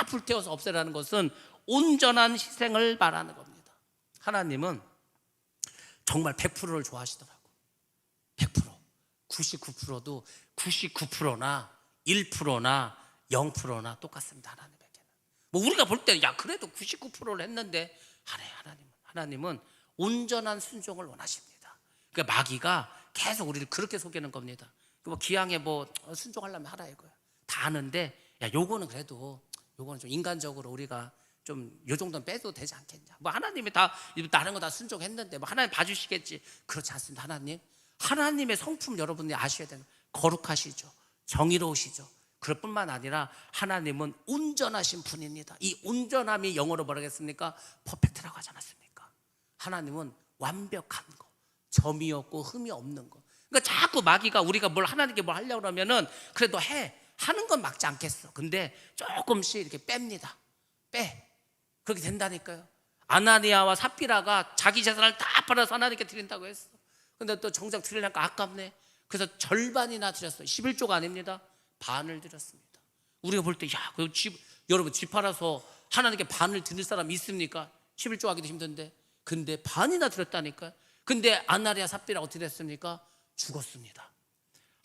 불태워서 없애라는 것은 온전한 희생을 말하는 겁니다. 하나님은 정말 100%를 좋아하시더라고. 100%, 99%도 99%나 1%나 0%나 똑같습니다. 하나님에게는. 뭐 우리가 볼 때는 야 그래도 99%를 했는데 하나님은 온전한 순종을 원하십니다. 그러니까 마귀가 계속 우리를 그렇게 속이는 겁니다. 뭐 기왕에 뭐 순종하려면 하라 이거야. 다 아는데 야 요거는 그래도 요거는 좀 인간적으로 우리가 좀 요 정도는 빼도 되지 않겠냐. 뭐 하나님이 다 다른 거 다 순종했는데 뭐 하나님 봐주시겠지. 그렇지 않습니다. 하나님의 성품 여러분이 아셔야 되는 거룩하시죠. 정의로우시죠. 그럴 뿐만 아니라 하나님은 온전하신 분입니다. 이 온전함이 영어로 뭐라고 했습니까? 퍼펙트라고 하지 않았습니까? 하나님은 완벽한 거, 점이 없고 흠이 없는 거. 그러니까 자꾸 마귀가 우리가 뭘 하나님께 뭘 하려고 그러면은 그래도 하는 건 막지 않겠어. 근데 조금씩 이렇게 뺍니다. 그렇게 된다니까요. 아나니아와 삽비라가 자기 재산을 다 팔아서 하나님께 드린다고 했어. 근데 또 정작 드리려니까 아깝네. 그래서 절반이나 드렸어요. 11조가 아닙니다. 반을 드렸습니다. 우리가 볼 때 여러분 집 팔아서 하나님께 반을 드릴 사람 있습니까? 11조 하기도 힘든데. 근데 반이나 드렸다니까요. 근데 아나니아 삽비라 어떻게 됐습니까? 죽었습니다.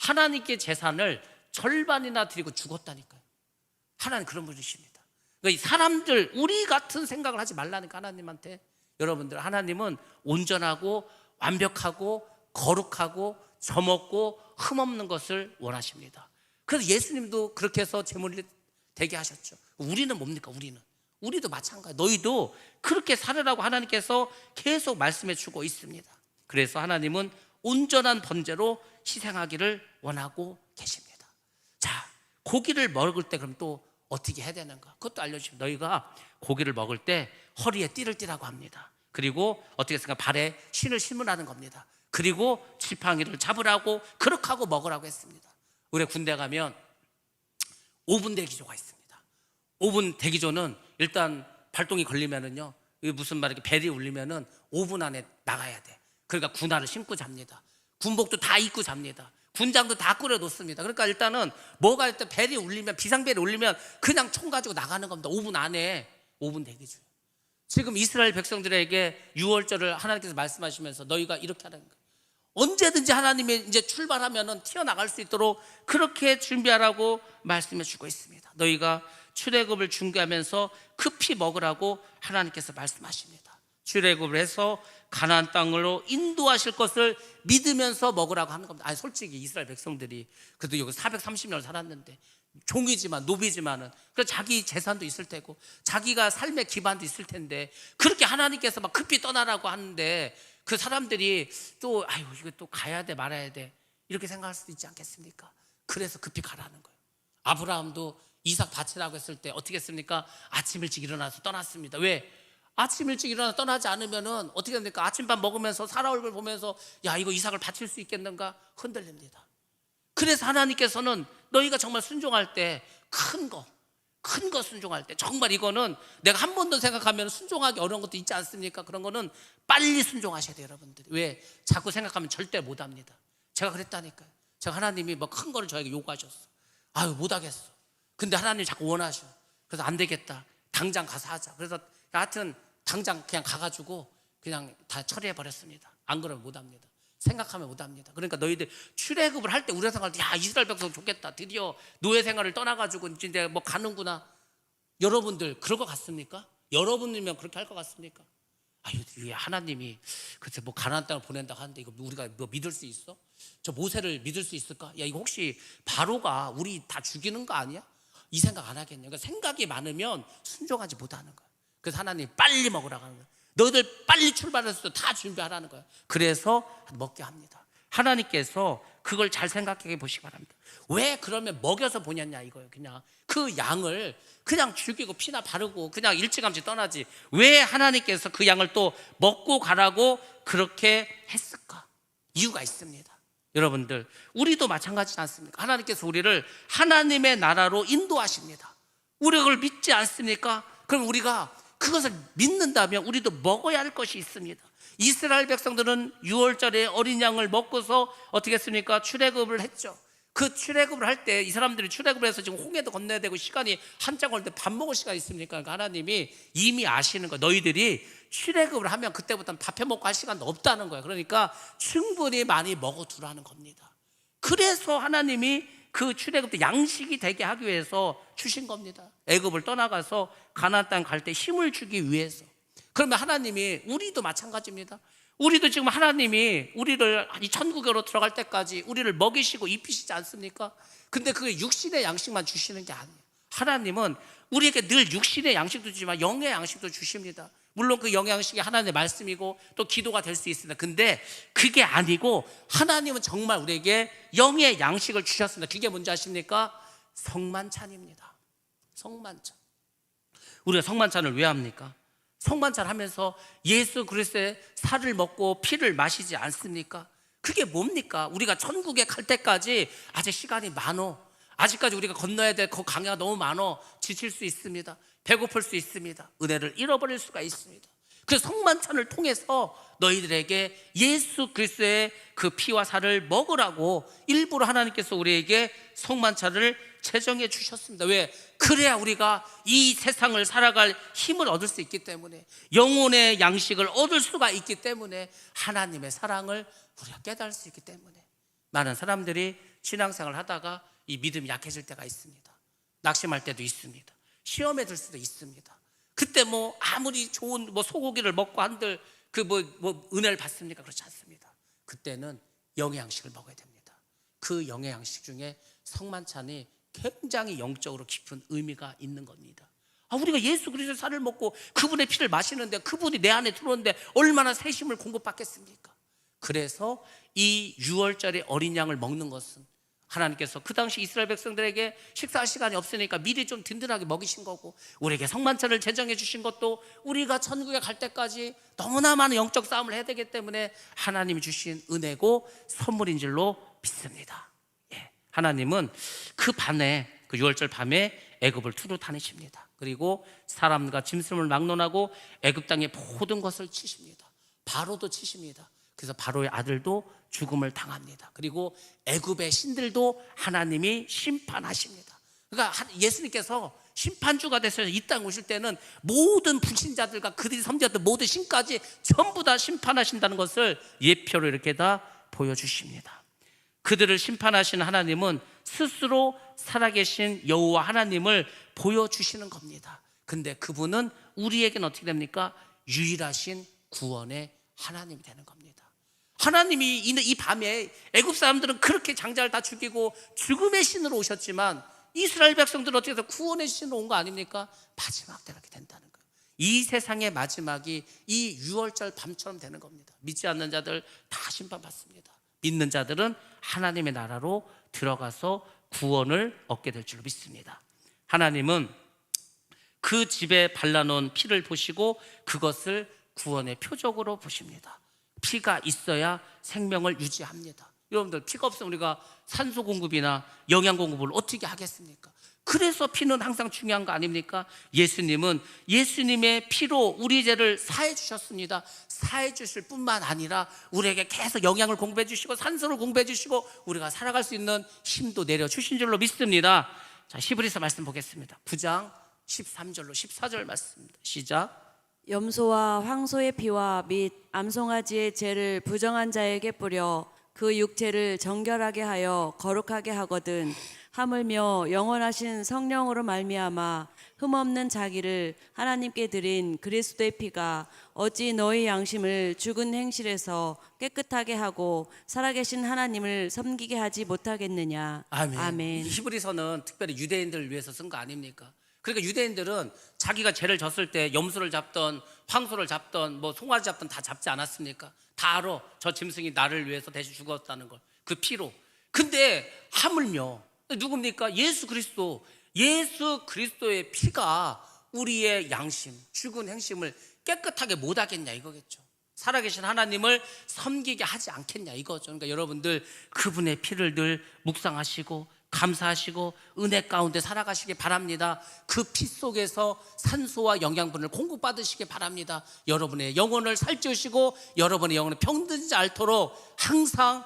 하나님께 재산을 절반이나 드리고 죽었다니까요. 하나님 그런 분이십니다. 그러니까 이 사람들 우리 같은 생각을 하지 말라니까 하나님한테. 여러분들, 하나님은 온전하고 완벽하고 거룩하고 점없고 흠없는 것을 원하십니다. 그래서 예수님도 그렇게 해서 제물을 되게 하셨죠. 우리는 뭡니까? 우리도 마찬가지. 너희도 그렇게 살으라고 하나님께서 계속 말씀해 주고 있습니다. 그래서 하나님은 온전한 번제로 희생하기를 원하고 계십니다. 자, 고기를 먹을 때 그럼 또 어떻게 해야 되는가? 그것도 알려주십니다. 너희가 고기를 먹을 때 허리에 띠를 띠라고 합니다. 그리고 어떻게 했습니까? 발에 신을 신문하는 겁니다. 그리고 지팡이를 잡으라고 그렇게 하고 먹으라고 했습니다. 우리 군대 가면 5분 대기조가 있습니다. 5분 대기조는 일단 발동이 걸리면은요, 무슨 말이야, 벨이 울리면은 5분 안에 나가야 돼. 그러니까 군화를 신고 잡니다. 군복도 다 입고 잡니다. 군장도 다 꾸려 놓습니다. 그러니까 일단은 뭐가 일단 벨이 울리면, 비상벨이 울리면 그냥 총 가지고 나가는 겁니다. 5분 안에. 5분 대기죠. 지금 이스라엘 백성들에게 유월절을 하나님께서 말씀하시면서 너희가 이렇게 하라는 거예요. 언제든지 하나님이 이제 출발하면은 튀어나갈 수 있도록 그렇게 준비하라고 말씀해 주고 있습니다. 너희가 출애굽을 준비하면서 급히 먹으라고 하나님께서 말씀하십니다. 출애굽을 해서 가나안 땅으로 인도하실 것을 믿으면서 먹으라고 하는 겁니다. 아니, 솔직히 이스라엘 백성들이 그래도 여기 430년을 살았는데 종이지만 노비지만은 그 자기 재산도 있을 테고 자기가 삶의 기반도 있을 텐데 그렇게 하나님께서 막 급히 떠나라고 하는데 그 사람들이 또 아유 이거 또 가야 돼 말아야 돼 이렇게 생각할 수도 있지 않겠습니까? 그래서 급히 가라는 거예요. 아브라함도 이삭 바치라고 했을 때 어떻게 했습니까? 아침 일찍 일어나서 떠났습니다. 왜? 아침 일찍 일어나서 떠나지 않으면은 어떻게 됩니까? 아침밥 먹으면서 사라 얼굴 보면서 야 이거 이삭을 바칠 수 있겠는가? 흔들립니다. 그래서 하나님께서는 너희가 정말 순종할 때 큰 거 순종할 때 정말 이거는 내가 한 번 더 생각하면 순종하기 어려운 것도 있지 않습니까? 그런 거는 빨리 순종하셔야 돼요, 여러분들이. 왜? 자꾸 생각하면 절대 못 합니다. 제가 그랬다니까요. 제가 하나님이 뭐 큰 거를 저에게 요구하셨어. 아유 못 하겠어. 근데 하나님이 자꾸 원하셔. 그래서 안 되겠다. 당장 가서 하자. 그래서 하여튼 당장 그냥 가가지고 그냥 다 처리해 버렸습니다. 안 그러면 못 합니다. 생각하면 못 합니다. 그러니까 너희들 출애굽을 할 때 우리가 생각할 때 야 이스라엘 백성 좋겠다. 드디어 노예 생활을 떠나가지고 이제 뭐 가는구나. 여러분들 그럴 것 같습니까? 여러분이면 그렇게 할 것 같습니까? 아유 하나님이 글쎄 뭐 가나안 땅을 보낸다고 하는데 이거 우리가 뭐 믿을 수 있어? 저 모세를 믿을 수 있을까? 야 이거 혹시 바로가 우리 다 죽이는 거 아니야? 이 생각 안 하겠냐? 그러니까 생각이 많으면 순종하지 못하는 거야. 그래서 하나님 빨리 먹으라고 하는 거야. 너희들 빨리 출발해서 다 준비하라는 거야. 그래서 먹게 합니다. 하나님께서 그걸 잘 생각해 보시기 바랍니다. 왜 그러면 먹여서 보냈냐 이거예요. 그냥 그 양을 그냥 죽이고 피나 바르고 그냥 일찌감치 떠나지 왜 하나님께서 그 양을 또 먹고 가라고 그렇게 했을까? 이유가 있습니다. 여러분들 우리도 마찬가지지 않습니까? 하나님께서 우리를 하나님의 나라로 인도하십니다. 우리가 그걸 믿지 않습니까? 그럼 우리가 그것을 믿는다면 우리도 먹어야 할 것이 있습니다. 이스라엘 백성들은 6월절에 어린 양을 먹고서 어떻게 했습니까? 출애굽을 했죠. 그 출애굽을 할 때 이 사람들이 출애굽을 해서 지금 홍해도 건너야 되고 시간이 한참 걸릴 때 밥 먹을 시간이 있습니까? 그러니까 하나님이 이미 아시는 거예요. 너희들이 출애굽을 하면 그때부터는 밥 해 먹고 할 시간도 없다는 거예요. 그러니까 충분히 많이 먹어두라는 겁니다. 그래서 하나님이 그 출애굽 때 양식이 되게 하기 위해서 주신 겁니다. 애굽을 떠나가서 가나안 땅 갈 때 힘을 주기 위해서. 그러면 하나님이 우리도 마찬가지입니다. 우리도 지금 하나님이 우리를 이 천국으로 들어갈 때까지 우리를 먹이시고 입히시지 않습니까? 근데 그게 육신의 양식만 주시는 게 아니에요. 하나님은 우리에게 늘 육신의 양식도 주지만 영의 양식도 주십니다. 물론 그 영의 양식이 하나님의 말씀이고 또 기도가 될 수 있습니다. 근데 그게 아니고 하나님은 정말 우리에게 영의 양식을 주셨습니다. 그게 뭔지 아십니까? 성만찬입니다. 성만찬. 우리가 성만찬을 왜 합니까? 성만찬 하면서 예수 그리스도의 살을 먹고 피를 마시지 않습니까? 그게 뭡니까? 우리가 천국에 갈 때까지 아직 시간이 많어. 아직까지 우리가 건너야 될 그 강야가 너무 많어. 지칠 수 있습니다. 배고플 수 있습니다. 은혜를 잃어버릴 수가 있습니다. 그 성만찬을 통해서 너희들에게 예수 그리스도의 그 피와 살을 먹으라고 일부러 하나님께서 우리에게 성만찬을 제정해 주셨습니다. 왜? 그래야 우리가 이 세상을 살아갈 힘을 얻을 수 있기 때문에 영혼의 양식을 얻을 수가 있기 때문에 하나님의 사랑을 우리가 깨달을 수 있기 때문에 많은 사람들이 신앙생활을 하다가 이 믿음이 약해질 때가 있습니다. 낙심할 때도 있습니다. 시험에 들 수도 있습니다. 그때 뭐 아무리 좋은 뭐 소고기를 먹고 한들 그 뭐 은혜를 받습니까? 그렇지 않습니다. 그때는 영의 양식을 먹어야 됩니다. 그 영의 양식 중에 성만찬이 굉장히 영적으로 깊은 의미가 있는 겁니다. 우리가 예수 그리스도의 살을 먹고 그분의 피를 마시는데, 그분이 내 안에 들어오는데 얼마나 새 힘을 공급받겠습니까? 그래서 이 유월절에 어린 양을 먹는 것은 하나님께서 그 당시 이스라엘 백성들에게 식사할 시간이 없으니까 미리 좀 든든하게 먹이신 거고, 우리에게 성만찬을 제정해 주신 것도 우리가 천국에 갈 때까지 너무나 많은 영적 싸움을 해야 되기 때문에 하나님이 주신 은혜고 선물인 줄로 믿습니다. 하나님은 그 밤에, 그 유월절 밤에 애굽을 두루 다니십니다. 그리고 사람과 짐승을 막론하고 애굽 땅의 모든 것을 치십니다. 바로도 치십니다. 그래서 바로의 아들도 죽음을 당합니다. 그리고 애굽의 신들도 하나님이 심판하십니다. 그러니까 예수님께서 심판주가 되셔서 이 땅에 오실 때는 모든 불신자들과 그들이 섬겼던 모든 신까지 전부 다 심판하신다는 것을 예표로 이렇게 다 보여주십니다. 그들을 심판하시는 하나님은 스스로 살아계신 여호와 하나님을 보여주시는 겁니다. 근데 그분은 우리에게는 어떻게 됩니까? 유일하신 구원의 하나님이 되는 겁니다. 하나님이 이 밤에 애굽 사람들은 그렇게 장자를 다 죽이고 죽음의 신으로 오셨지만 이스라엘 백성들은 어떻게 해서 구원의 신으로 온 거 아닙니까? 마지막 때 그렇게 된다는 거예요. 이 세상의 마지막이 이 유월절 밤처럼 되는 겁니다. 믿지 않는 자들 다 심판받습니다. 믿는 자들은 하나님의 나라로 들어가서 구원을 얻게 될 줄로 믿습니다. 하나님은 그 집에 발라놓은 피를 보시고 그것을 구원의 표적으로 보십니다. 피가 있어야 생명을 유지합니다. 여러분들, 피가 없으면 우리가 산소 공급이나 영양 공급을 어떻게 하겠습니까? 그래서 피는 항상 중요한 거 아닙니까? 예수님은 예수님의 피로 우리 죄를 사해 주셨습니다. 사해 주실 뿐만 아니라 우리에게 계속 영양을 공급해 주시고 산소를 공급해 주시고 우리가 살아갈 수 있는 힘도 내려 주신 줄로 믿습니다. 자, 히브리서 말씀 보겠습니다. 9장 13절로 14절 말씀입니다. 시작. 염소와 황소의 피와 및 암송아지의 죄를 부정한 자에게 뿌려 그 육체를 정결하게 하여 거룩하게 하거든 하물며 영원하신 성령으로 말미암아 흠없는 자기를 하나님께 드린 그리스도의 피가 어찌 너희 양심을 죽은 행실에서 깨끗하게 하고 살아계신 하나님을 섬기게 하지 못하겠느냐. 아멘. 아멘. 히브리서는 특별히 유대인들을 위해서 쓴 거 아닙니까? 그러니까 유대인들은 자기가 죄를 졌을 때 염소를 잡던 황소를 잡던 뭐 송아지 잡던 다 잡지 않았습니까? 다 알아. 저 짐승이 나를 위해서 대신 죽었다는 걸. 그 피로. 근데 하물며 누굽니까? 예수 그리스도의 피가 우리의 양심, 죽은 행심을 깨끗하게 못하겠냐 이거겠죠. 살아계신 하나님을 섬기게 하지 않겠냐 이거죠. 그러니까 여러분들 그분의 피를 늘 묵상하시고 감사하시고 은혜 가운데 살아가시기 바랍니다. 그 피 속에서 산소와 영양분을 공급받으시기 바랍니다. 여러분의 영혼을 살찌우시고 여러분의 영혼을 병든지 않도록 항상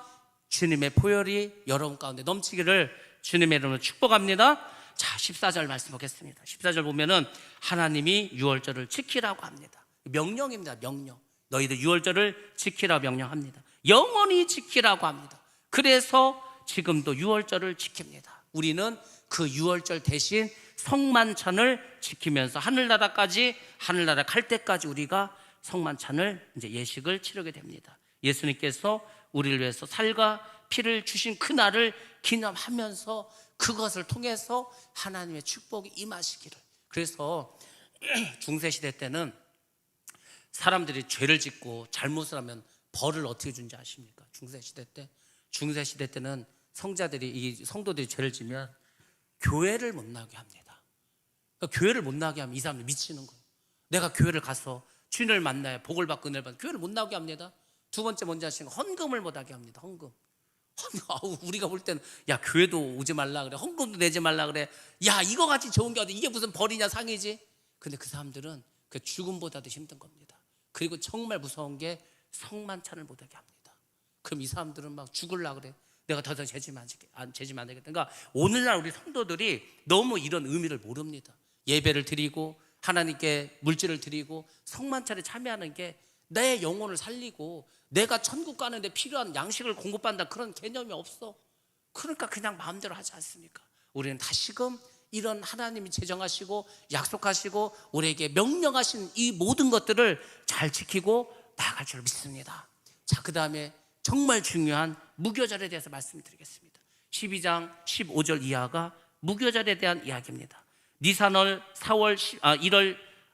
주님의 보혈이 여러분 가운데 넘치기를 주님의 이름으로 축복합니다. 자, 14절 말씀 보겠습니다. 14절 보면은 하나님이 유월절을 지키라고 합니다. 명령입니다. 명령. 너희들 유월절을 지키라고 명령합니다. 영원히 지키라고 합니다. 그래서 지금도 유월절을 지킵니다. 우리는 그 유월절 대신 성만찬을 지키면서 하늘나라 갈 때까지 우리가 성만찬을 이제 예식을 치르게 됩니다. 예수님께서 우리를 위해서 살과 피를 주신 그 날을 기념하면서 그것을 통해서 하나님의 축복이 임하시기를. 그래서 중세시대 때는 사람들이 죄를 짓고 잘못을 하면 벌을 어떻게 준지 아십니까? 중세시대 때는 성도들이 죄를 지면 교회를 못 나게 합니다. 그러니까 교회를 못 나게 하면 이 사람들 미치는 거예요. 내가 교회를 가서 주인을 만나야 복을 받고 은혜를 받고 교회를 못 나게 합니다. 두 번째 뭔지 아시는 거? 헌금을 못 하게 합니다. 헌금. 우리가 볼 때는 야, 교회도 오지 말라 그래, 헌금도 내지 말라 그래, 야, 이거 같이 좋은 게 어디, 이게 무슨 벌이냐 상이지. 근데 그 사람들은 그 죽음보다도 힘든 겁니다. 그리고 정말 무서운 게 성만찬을 못 하게 합니다. 그럼 이 사람들은 막 죽을라 그래. 내가 더 이상 죄지면 안 되겠다. 그러니까 오늘날 우리 성도들이 너무 이런 의미를 모릅니다. 예배를 드리고 하나님께 물질을 드리고 성만찬에 참여하는 게 내 영혼을 살리고 내가 천국 가는데 필요한 양식을 공급한다 그런 개념이 없어. 그러니까 그냥 마음대로 하지 않습니까? 우리는 다시금 이런 하나님이 제정하시고 약속하시고 우리에게 명령하신 이 모든 것들을 잘 지키고 나아갈 줄 믿습니다. 자, 그 다음에 정말 중요한 무교절에 대해서 말씀드리겠습니다. 12장 15절 이하가 무교절에 대한 이야기입니다. 니산월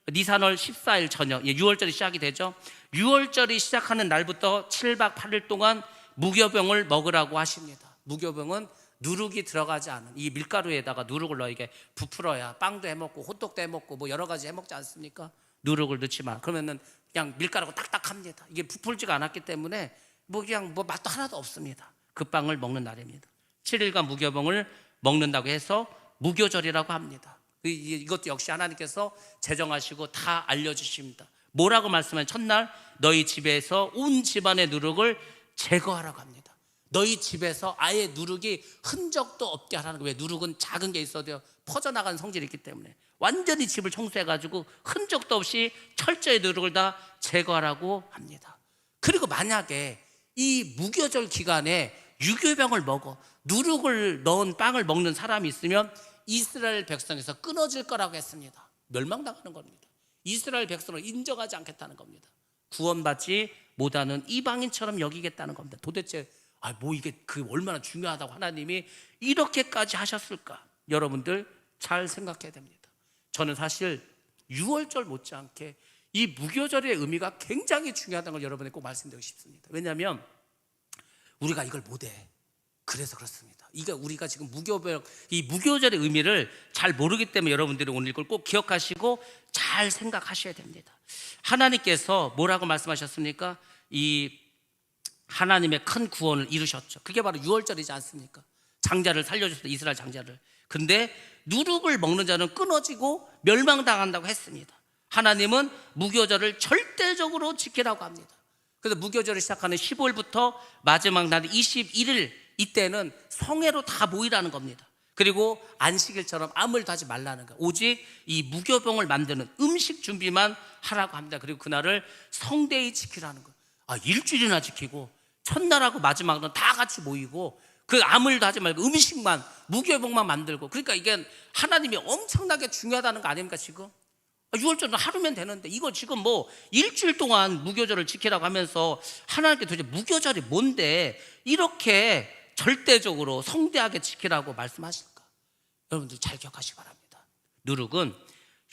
14일 저녁, 6월절이 시작이 되죠. 6월절이 시작하는 날부터 7박 8일 동안 무교병을 먹으라고 하십니다. 무교병은 누룩이 들어가지 않은 이 밀가루에다가 누룩을 넣어 이게 부풀어야 빵도 해먹고 호떡도 해먹고 뭐 여러 가지 해먹지 않습니까? 누룩을 넣지 마. 그러면은 그냥 밀가루가 딱딱합니다. 이게 부풀지가 않았기 때문에 뭐 그냥 뭐 맛도 하나도 없습니다. 그 빵을 먹는 날입니다. 7일간 무교병을 먹는다고 해서 무교절이라고 합니다. 이것도 역시 하나님께서 제정하시고 다 알려주십니다. 뭐라고 말씀하면 첫날 너희 집에서 온 집안의 누룩을 제거하라고 합니다. 너희 집에서 아예 누룩이 흔적도 없게 하라는 거예요. 왜? 누룩은 작은 게 있어도 퍼져나가는 성질이 있기 때문에 완전히 집을 청소해가지고 흔적도 없이 철저히 누룩을 다 제거하라고 합니다. 그리고 만약에 이 무교절 기간에 유교병을 먹어 누룩을 넣은 빵을 먹는 사람이 있으면 이스라엘 백성에서 끊어질 거라고 했습니다. 멸망당하는 겁니다. 이스라엘 백성을 인정하지 않겠다는 겁니다. 구원받지 못하는 이방인처럼 여기겠다는 겁니다. 도대체 뭐 이게 그 얼마나 중요하다고 하나님이 이렇게까지 하셨을까? 여러분들 잘 생각해야 됩니다. 저는 사실 6월절 못지않게 이 무교절의 의미가 굉장히 중요하다는 걸 여러분에게 꼭 말씀드리고 싶습니다. 왜냐하면 우리가 이걸 못해. 그래서 그렇습니다. 이게 우리가 지금 이 무교절의 의미를 잘 모르기 때문에 여러분들이 오늘 이걸 꼭 기억하시고 잘 생각하셔야 됩니다. 하나님께서 뭐라고 말씀하셨습니까? 이 하나님의 큰 구원을 이루셨죠. 그게 바로 6월절이지 않습니까? 장자를 살려주셨다, 이스라엘 장자를. 근데 누룩을 먹는 자는 끊어지고 멸망당한다고 했습니다. 하나님은 무교절을 절대적으로 지키라고 합니다. 그래서 무교절을 시작하는 15일부터 마지막 날 21일 이때는 성회로 다 모이라는 겁니다. 그리고 안식일처럼 아무 일도 하지 말라는 거예요. 오직 이 무교병을 만드는 음식 준비만 하라고 합니다. 그리고 그날을 성대히 지키라는 거예요. 일주일이나 지키고 첫날하고 마지막은 다 같이 모이고 그 아무 일도 하지 말고 음식만 무교병만 만들고, 그러니까 이게 하나님이 엄청나게 중요하다는 거 아닙니까? 지금 6월절은 하루면 되는데 이거 지금 뭐 일주일 동안 무교절을 지키라고 하면서 하나님께 도대체 무교절이 뭔데 이렇게 절대적으로 성대하게 지키라고 말씀하실까? 여러분들 잘 기억하시기 바랍니다. 누룩은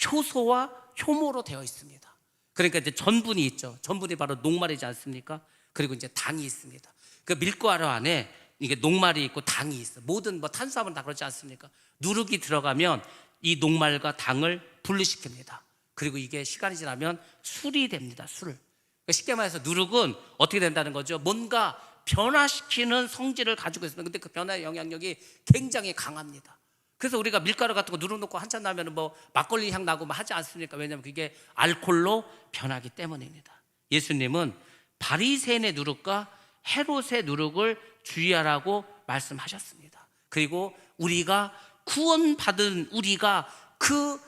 효소와 효모로 되어 있습니다. 그러니까 이제 전분이 있죠. 전분이 바로 녹말이지 않습니까? 그리고 이제 당이 있습니다. 그 밀가루 안에 이게 녹말이 있고 당이 있어. 모든 뭐 탄수화물은 다 그렇지 않습니까? 누룩이 들어가면 이 녹말과 당을 분리시킵니다. 그리고 이게 시간이 지나면 술이 됩니다. 술. 그러니까 쉽게 말해서 누룩은 어떻게 된다는 거죠? 뭔가 변화시키는 성질을 가지고 있습니다. 근데 그 변화의 영향력이 굉장히 강합니다. 그래서 우리가 밀가루 같은 거 누룩 넣고 한참 나면 뭐 막걸리 향 나고 뭐 하지 않습니까? 왜냐하면 그게 알코올로 변하기 때문입니다. 예수님은 바리새인의 누룩과 헤롯의 누룩을 주의하라고 말씀하셨습니다. 그리고 우리가 구원받은 우리가 그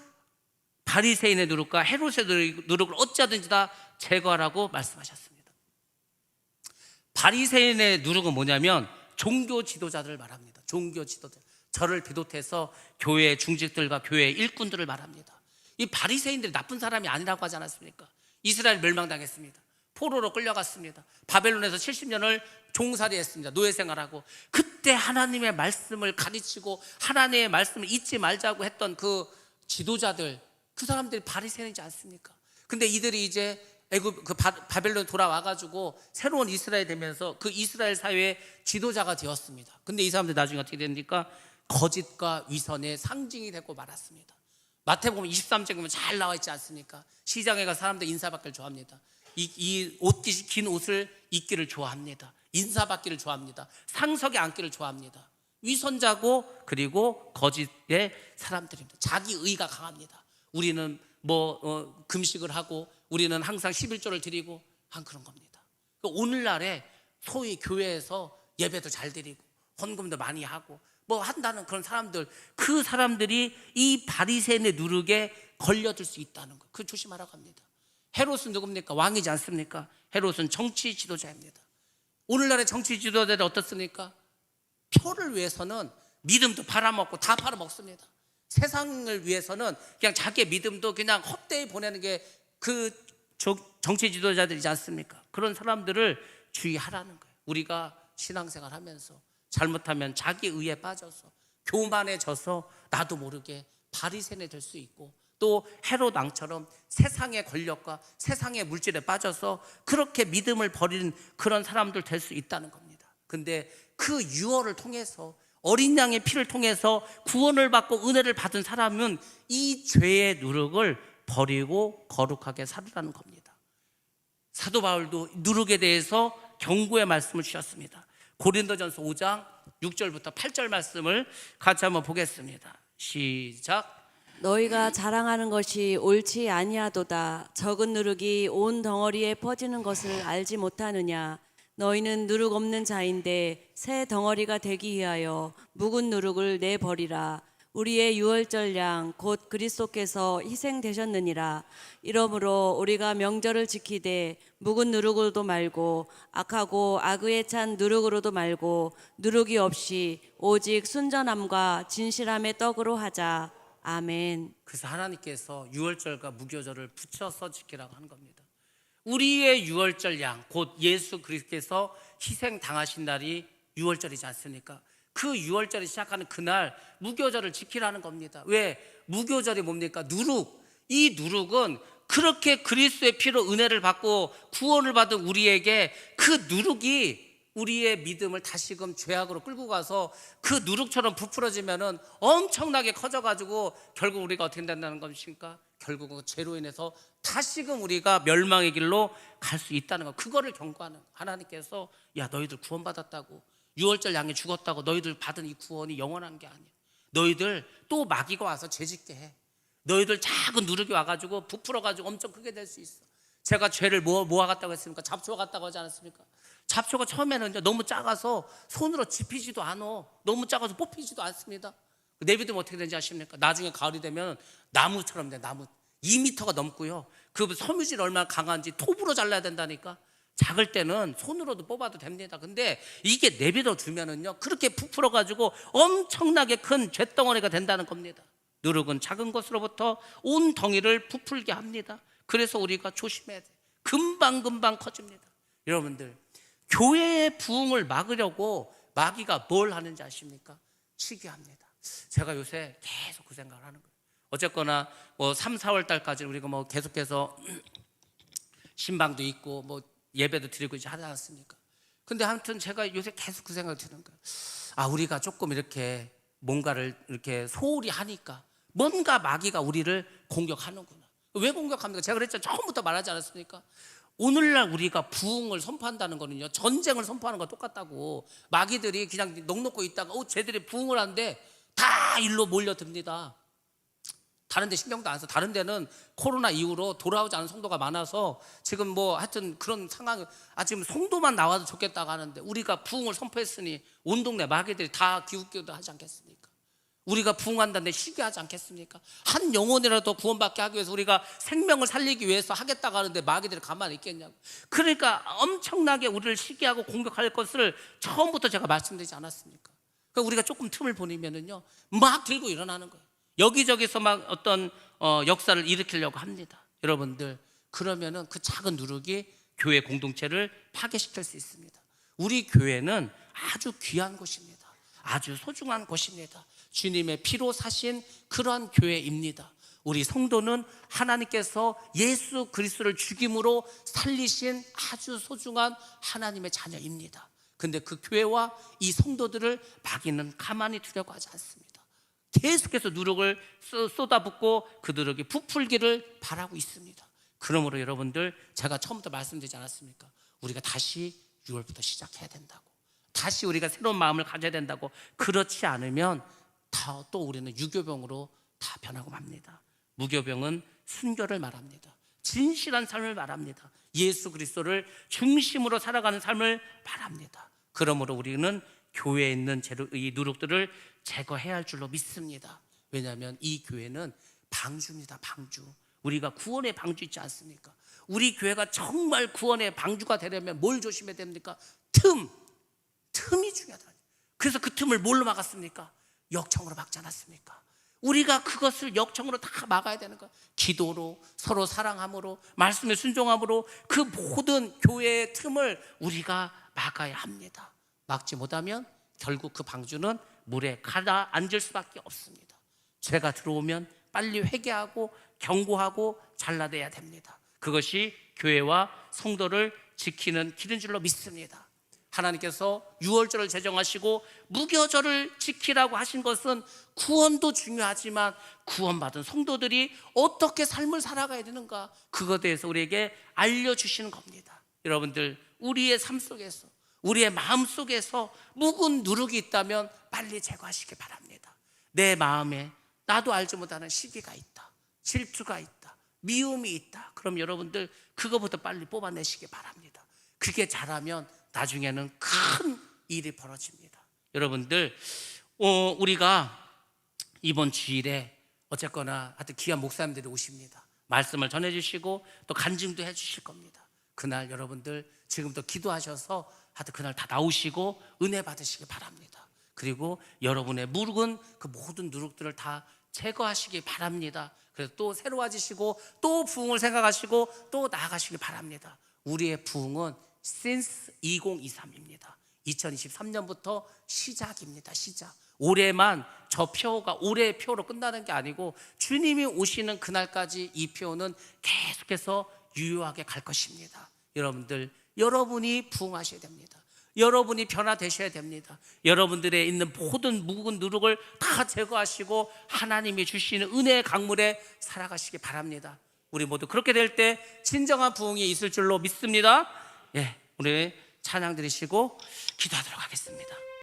바리새인의 누룩과 헤롯의 누룩을 어찌하든지 다 제거하라고 말씀하셨습니다. 바리새인의 누룩은 뭐냐면 종교 지도자들을 말합니다. 종교 지도자, 저를 비롯해서 교회 중직들과 교회 일꾼들을 말합니다. 이 바리새인들이 나쁜 사람이 아니라고 하지 않았습니까? 이스라엘 멸망당했습니다. 포로로 끌려갔습니다. 바벨론에서 70년을 종살이했습니다. 노예생활하고. 그때 하나님의 말씀을 가르치고 하나님의 말씀을 잊지 말자고 했던 그 지도자들, 그 사람들이 바리새인이지 않습니까? 근데 이들이 이제 바벨론 돌아와가지고 새로운 이스라엘 되면서 그 이스라엘 사회의 지도자가 되었습니다. 근데 이 사람들 나중에 어떻게 됩니까? 거짓과 위선의 상징이 되고 말았습니다. 마태복음 23장 보면 잘 나와 있지 않습니까? 시장에 가서 사람들 인사받기를 좋아합니다. 이 긴 옷을 입기를 좋아합니다. 인사받기를 좋아합니다. 상석에 앉기를 좋아합니다. 위선자고 그리고 거짓의 사람들입니다. 자기 의가 강합니다. 우리는 금식을 하고 우리는 항상 11조를 드리고 한 그런 겁니다. 오늘날에 소위 교회에서 예배도 잘 드리고 헌금도 많이 하고 뭐 한다는 그런 사람들, 그 사람들이 이 바리새인의 누룩에 걸려들 수 있다는 거예요. 그 조심하라고 합니다. 헤롯은 누굽니까? 왕이지 않습니까? 헤롯은 정치 지도자입니다. 오늘날의 정치 지도자들이 어떻습니까? 표를 위해서는 믿음도 팔아먹고 다 팔아먹습니다. 세상을 위해서는 그냥 자기의 믿음도 그냥 헛되이 보내는 게 그 정치 지도자들이지 않습니까? 그런 사람들을 주의하라는 거예요. 우리가 신앙생활 하면서 잘못하면 자기 의에 빠져서 교만해져서 나도 모르게 바리새인이 될 수 있고, 또 헤롯 왕처럼 세상의 권력과 세상의 물질에 빠져서 그렇게 믿음을 버리는 그런 사람들 될 수 있다는 겁니다. 근데 그 유언을 통해서, 어린 양의 피를 통해서 구원을 받고 은혜를 받은 사람은 이 죄의 누룩을 버리고 거룩하게 살으라는 겁니다. 사도 바울도 누룩에 대해서 경고의 말씀을 주셨습니다. 고린도전서 5장 6절부터 8절 말씀을 같이 한번 보겠습니다. 시작. 너희가 자랑하는 것이 옳지 아니하도다. 적은 누룩이 온 덩어리에 퍼지는 것을 알지 못하느냐. 너희는 누룩 없는 자인데 새 덩어리가 되기 위하여 묵은 누룩을 내버리라. 우리의 유월절 양 곧 그리스도께서 희생되셨느니라. 이러므로 우리가 명절을 지키되 묵은 누룩으로도 말고 악하고 악의에 찬 누룩으로도 말고 누룩이 없이 오직 순전함과 진실함의 떡으로 하자. 아멘. 그래서 하나님께서 유월절과 무교절을 붙여서 지키라고 하는 겁니다. 우리의 유월절 양, 곧 예수 그리스도께서 희생당하신 날이 유월절이지 않습니까? 그 유월절이 시작하는 그날 무교절을 지키라는 겁니다. 왜? 무교절이 뭡니까? 누룩. 이 누룩은 그렇게 그리스도의 피로 은혜를 받고 구원을 받은 우리에게 그 누룩이 우리의 믿음을 다시금 죄악으로 끌고 가서 그 누룩처럼 부풀어지면은 엄청나게 커져가지고 결국 우리가 어떻게 된다는 것입니까? 결국은 죄로 인해서 다시금 우리가 멸망의 길로 갈 수 있다는 것, 그거를 경고하는 하나님께서, 야 너희들 구원받았다고, 유월절 양이 죽었다고 너희들 받은 이 구원이 영원한 게 아니야. 너희들 또 마귀가 와서 죄짓게 해. 너희들 작은 누룩이 와가지고 부풀어가지고 엄청 크게 될 수 있어. 제가 죄를 모아갔다고 했습니까? 잡초가 갔다고 하지 않았습니까? 잡초가 처음에는 이제 너무 작아서 손으로 짚히지도 않아. 너무 작아서 뽑히지도 않습니다. 내비두면 어떻게 되는지 아십니까? 나중에 가을이 되면 나무처럼 돼. 나무 2m가 넘고요. 그 섬유질이 얼마나 강한지 톱으로 잘라야 된다니까. 작을 때는 손으로도 뽑아도 됩니다. 근데 이게 내비둬 두면은요, 그렇게 부풀어가지고 엄청나게 큰 쇳덩어리가 된다는 겁니다. 누룩은 작은 것으로부터 온 덩이를 부풀게 합니다. 그래서 우리가 조심해야 돼. 금방금방 커집니다. 여러분들, 교회의 부흥을 막으려고 마귀가 뭘 하는지 아십니까? 치기합니다. 제가 요새 계속 그 생각을 하는 거예요. 어쨌거나 뭐 3, 4월 달까지 우리가 뭐 계속해서 신방도 있고 뭐 예배도 드리고 이제 하지 않습니까? 근데 아무튼 제가 요새 계속 그 생각이 드는 거예요. 아, 우리가 조금 이렇게 뭔가를 이렇게 소홀히 하니까 뭔가 마귀가 우리를 공격하는구나. 왜 공격합니까? 제가 그랬죠. 처음부터 말하지 않았습니까? 오늘날 우리가 부흥을 선포한다는 거는요, 전쟁을 선포하는 거 똑같다고. 마귀들이 그냥 넋놓고 있다가 쟤들이 부흥을 하는데 다 일로 몰려듭니다. 다른 데 신경도 안 써. 다른 데는 코로나 이후로 돌아오지 않은 성도가 많아서 지금 뭐 하여튼 그런 상황이, 지금 성도만 나와도 좋겠다고 하는데, 우리가 부흥을 선포했으니 온 동네 마귀들이 다 기웃기웃 하지 않겠습니까? 우리가 부흥한다는데 시기하지 않겠습니까? 한 영혼이라도 구원받게 하기 위해서 우리가 생명을 살리기 위해서 하겠다고 하는데 마귀들이 가만히 있겠냐고. 그러니까 엄청나게 우리를 시기하고 공격할 것을 처음부터 제가 말씀드리지 않았습니까? 그러니까 우리가 조금 틈을 보내면은요, 막 들고 일어나는 거예요. 여기저기서 막 어떤 역사를 일으키려고 합니다. 여러분들, 그러면은 그 작은 누룩이 교회 공동체를 파괴시킬 수 있습니다. 우리 교회는 아주 귀한 곳입니다. 아주 소중한 곳입니다. 주님의 피로 사신 그러한 교회입니다. 우리 성도는 하나님께서 예수 그리스도를 죽임으로 살리신 아주 소중한 하나님의 자녀입니다. 근데 그 교회와 이 성도들을 마귀는 가만히 두려고 하지 않습니다. 계속해서 누룩을 쏟아붓고 그 누룩이 부풀기를 바라고 있습니다. 그러므로 여러분들, 제가 처음부터 말씀드리지 않았습니까? 우리가 다시 6월부터 시작해야 된다고. 다시 우리가 새로운 마음을 가져야 된다고. 그렇지 않으면 또 우리는 유교병으로 다 변하고 맙니다. 무교병은 순교를 말합니다. 진실한 삶을 말합니다. 예수 그리스도를 중심으로 살아가는 삶을 말합니다. 그러므로 우리는 교회에 있는 이 누룩들을 제거해야 할 줄로 믿습니다. 왜냐하면 이 교회는 방주입니다. 방주. 우리가 구원의 방주 있지 않습니까? 우리 교회가 정말 구원의 방주가 되려면 뭘 조심해야 됩니까? 틈이 중요하다. 그래서 그 틈을 뭘로 막았습니까? 역청으로 막지 않았습니까? 우리가 그것을 역청으로 다 막아야 되는 거야. 기도로, 서로 사랑함으로, 말씀에 순종함으로 그 모든 교회의 틈을 우리가 막아야 합니다. 막지 못하면 결국 그 방주는 물에 가라앉을 수밖에 없습니다. 죄가 들어오면 빨리 회개하고 경고하고 잘라내야 됩니다. 그것이 교회와 성도를 지키는 길인 줄로 믿습니다. 하나님께서 유월절을 제정하시고 무교절을 지키라고 하신 것은 구원도 중요하지만 구원받은 성도들이 어떻게 삶을 살아가야 되는가, 그것에 대해서 우리에게 알려주시는 겁니다. 여러분들, 우리의 삶 속에서, 우리의 마음 속에서 묵은 누룩이 있다면 빨리 제거하시기 바랍니다. 내 마음에 나도 알지 못하는 시기가 있다, 질투가 있다, 미움이 있다. 그럼 여러분들 그거부터 빨리 뽑아내시기 바랍니다. 그게 잘하면 나중에는 큰 일이 벌어집니다. 여러분들, 우리가 이번 주일에 어쨌거나 하여튼 귀한 목사님들이 오십니다. 말씀을 전해주시고 또 간증도 해주실 겁니다. 그날 여러분들 지금부터 기도하셔서 하여튼 그날 다 나오시고 은혜 받으시기 바랍니다. 그리고 여러분의 묵은 그 모든 누룩들을 다 제거하시기 바랍니다. 그래서 또 새로워지시고 또 부흥을 생각하시고 또 나아가시기 바랍니다. 우리의 부흥은 since 2023입니다. 2023년부터 시작입니다. 시작. 올해만 저 표가 올해의 표로 끝나는 게 아니고 주님이 오시는 그날까지 이 표는 계속해서 유효하게 갈 것입니다. 여러분들, 여러분이 부흥하셔야 됩니다. 여러분이 변화되셔야 됩니다. 여러분들의 있는 모든 묵은 누룩을 다 제거하시고 하나님이 주시는 은혜의 강물에 살아가시기 바랍니다. 우리 모두 그렇게 될 때 진정한 부흥이 있을 줄로 믿습니다. 예, 우리 찬양 드리시고 기도하도록 하겠습니다.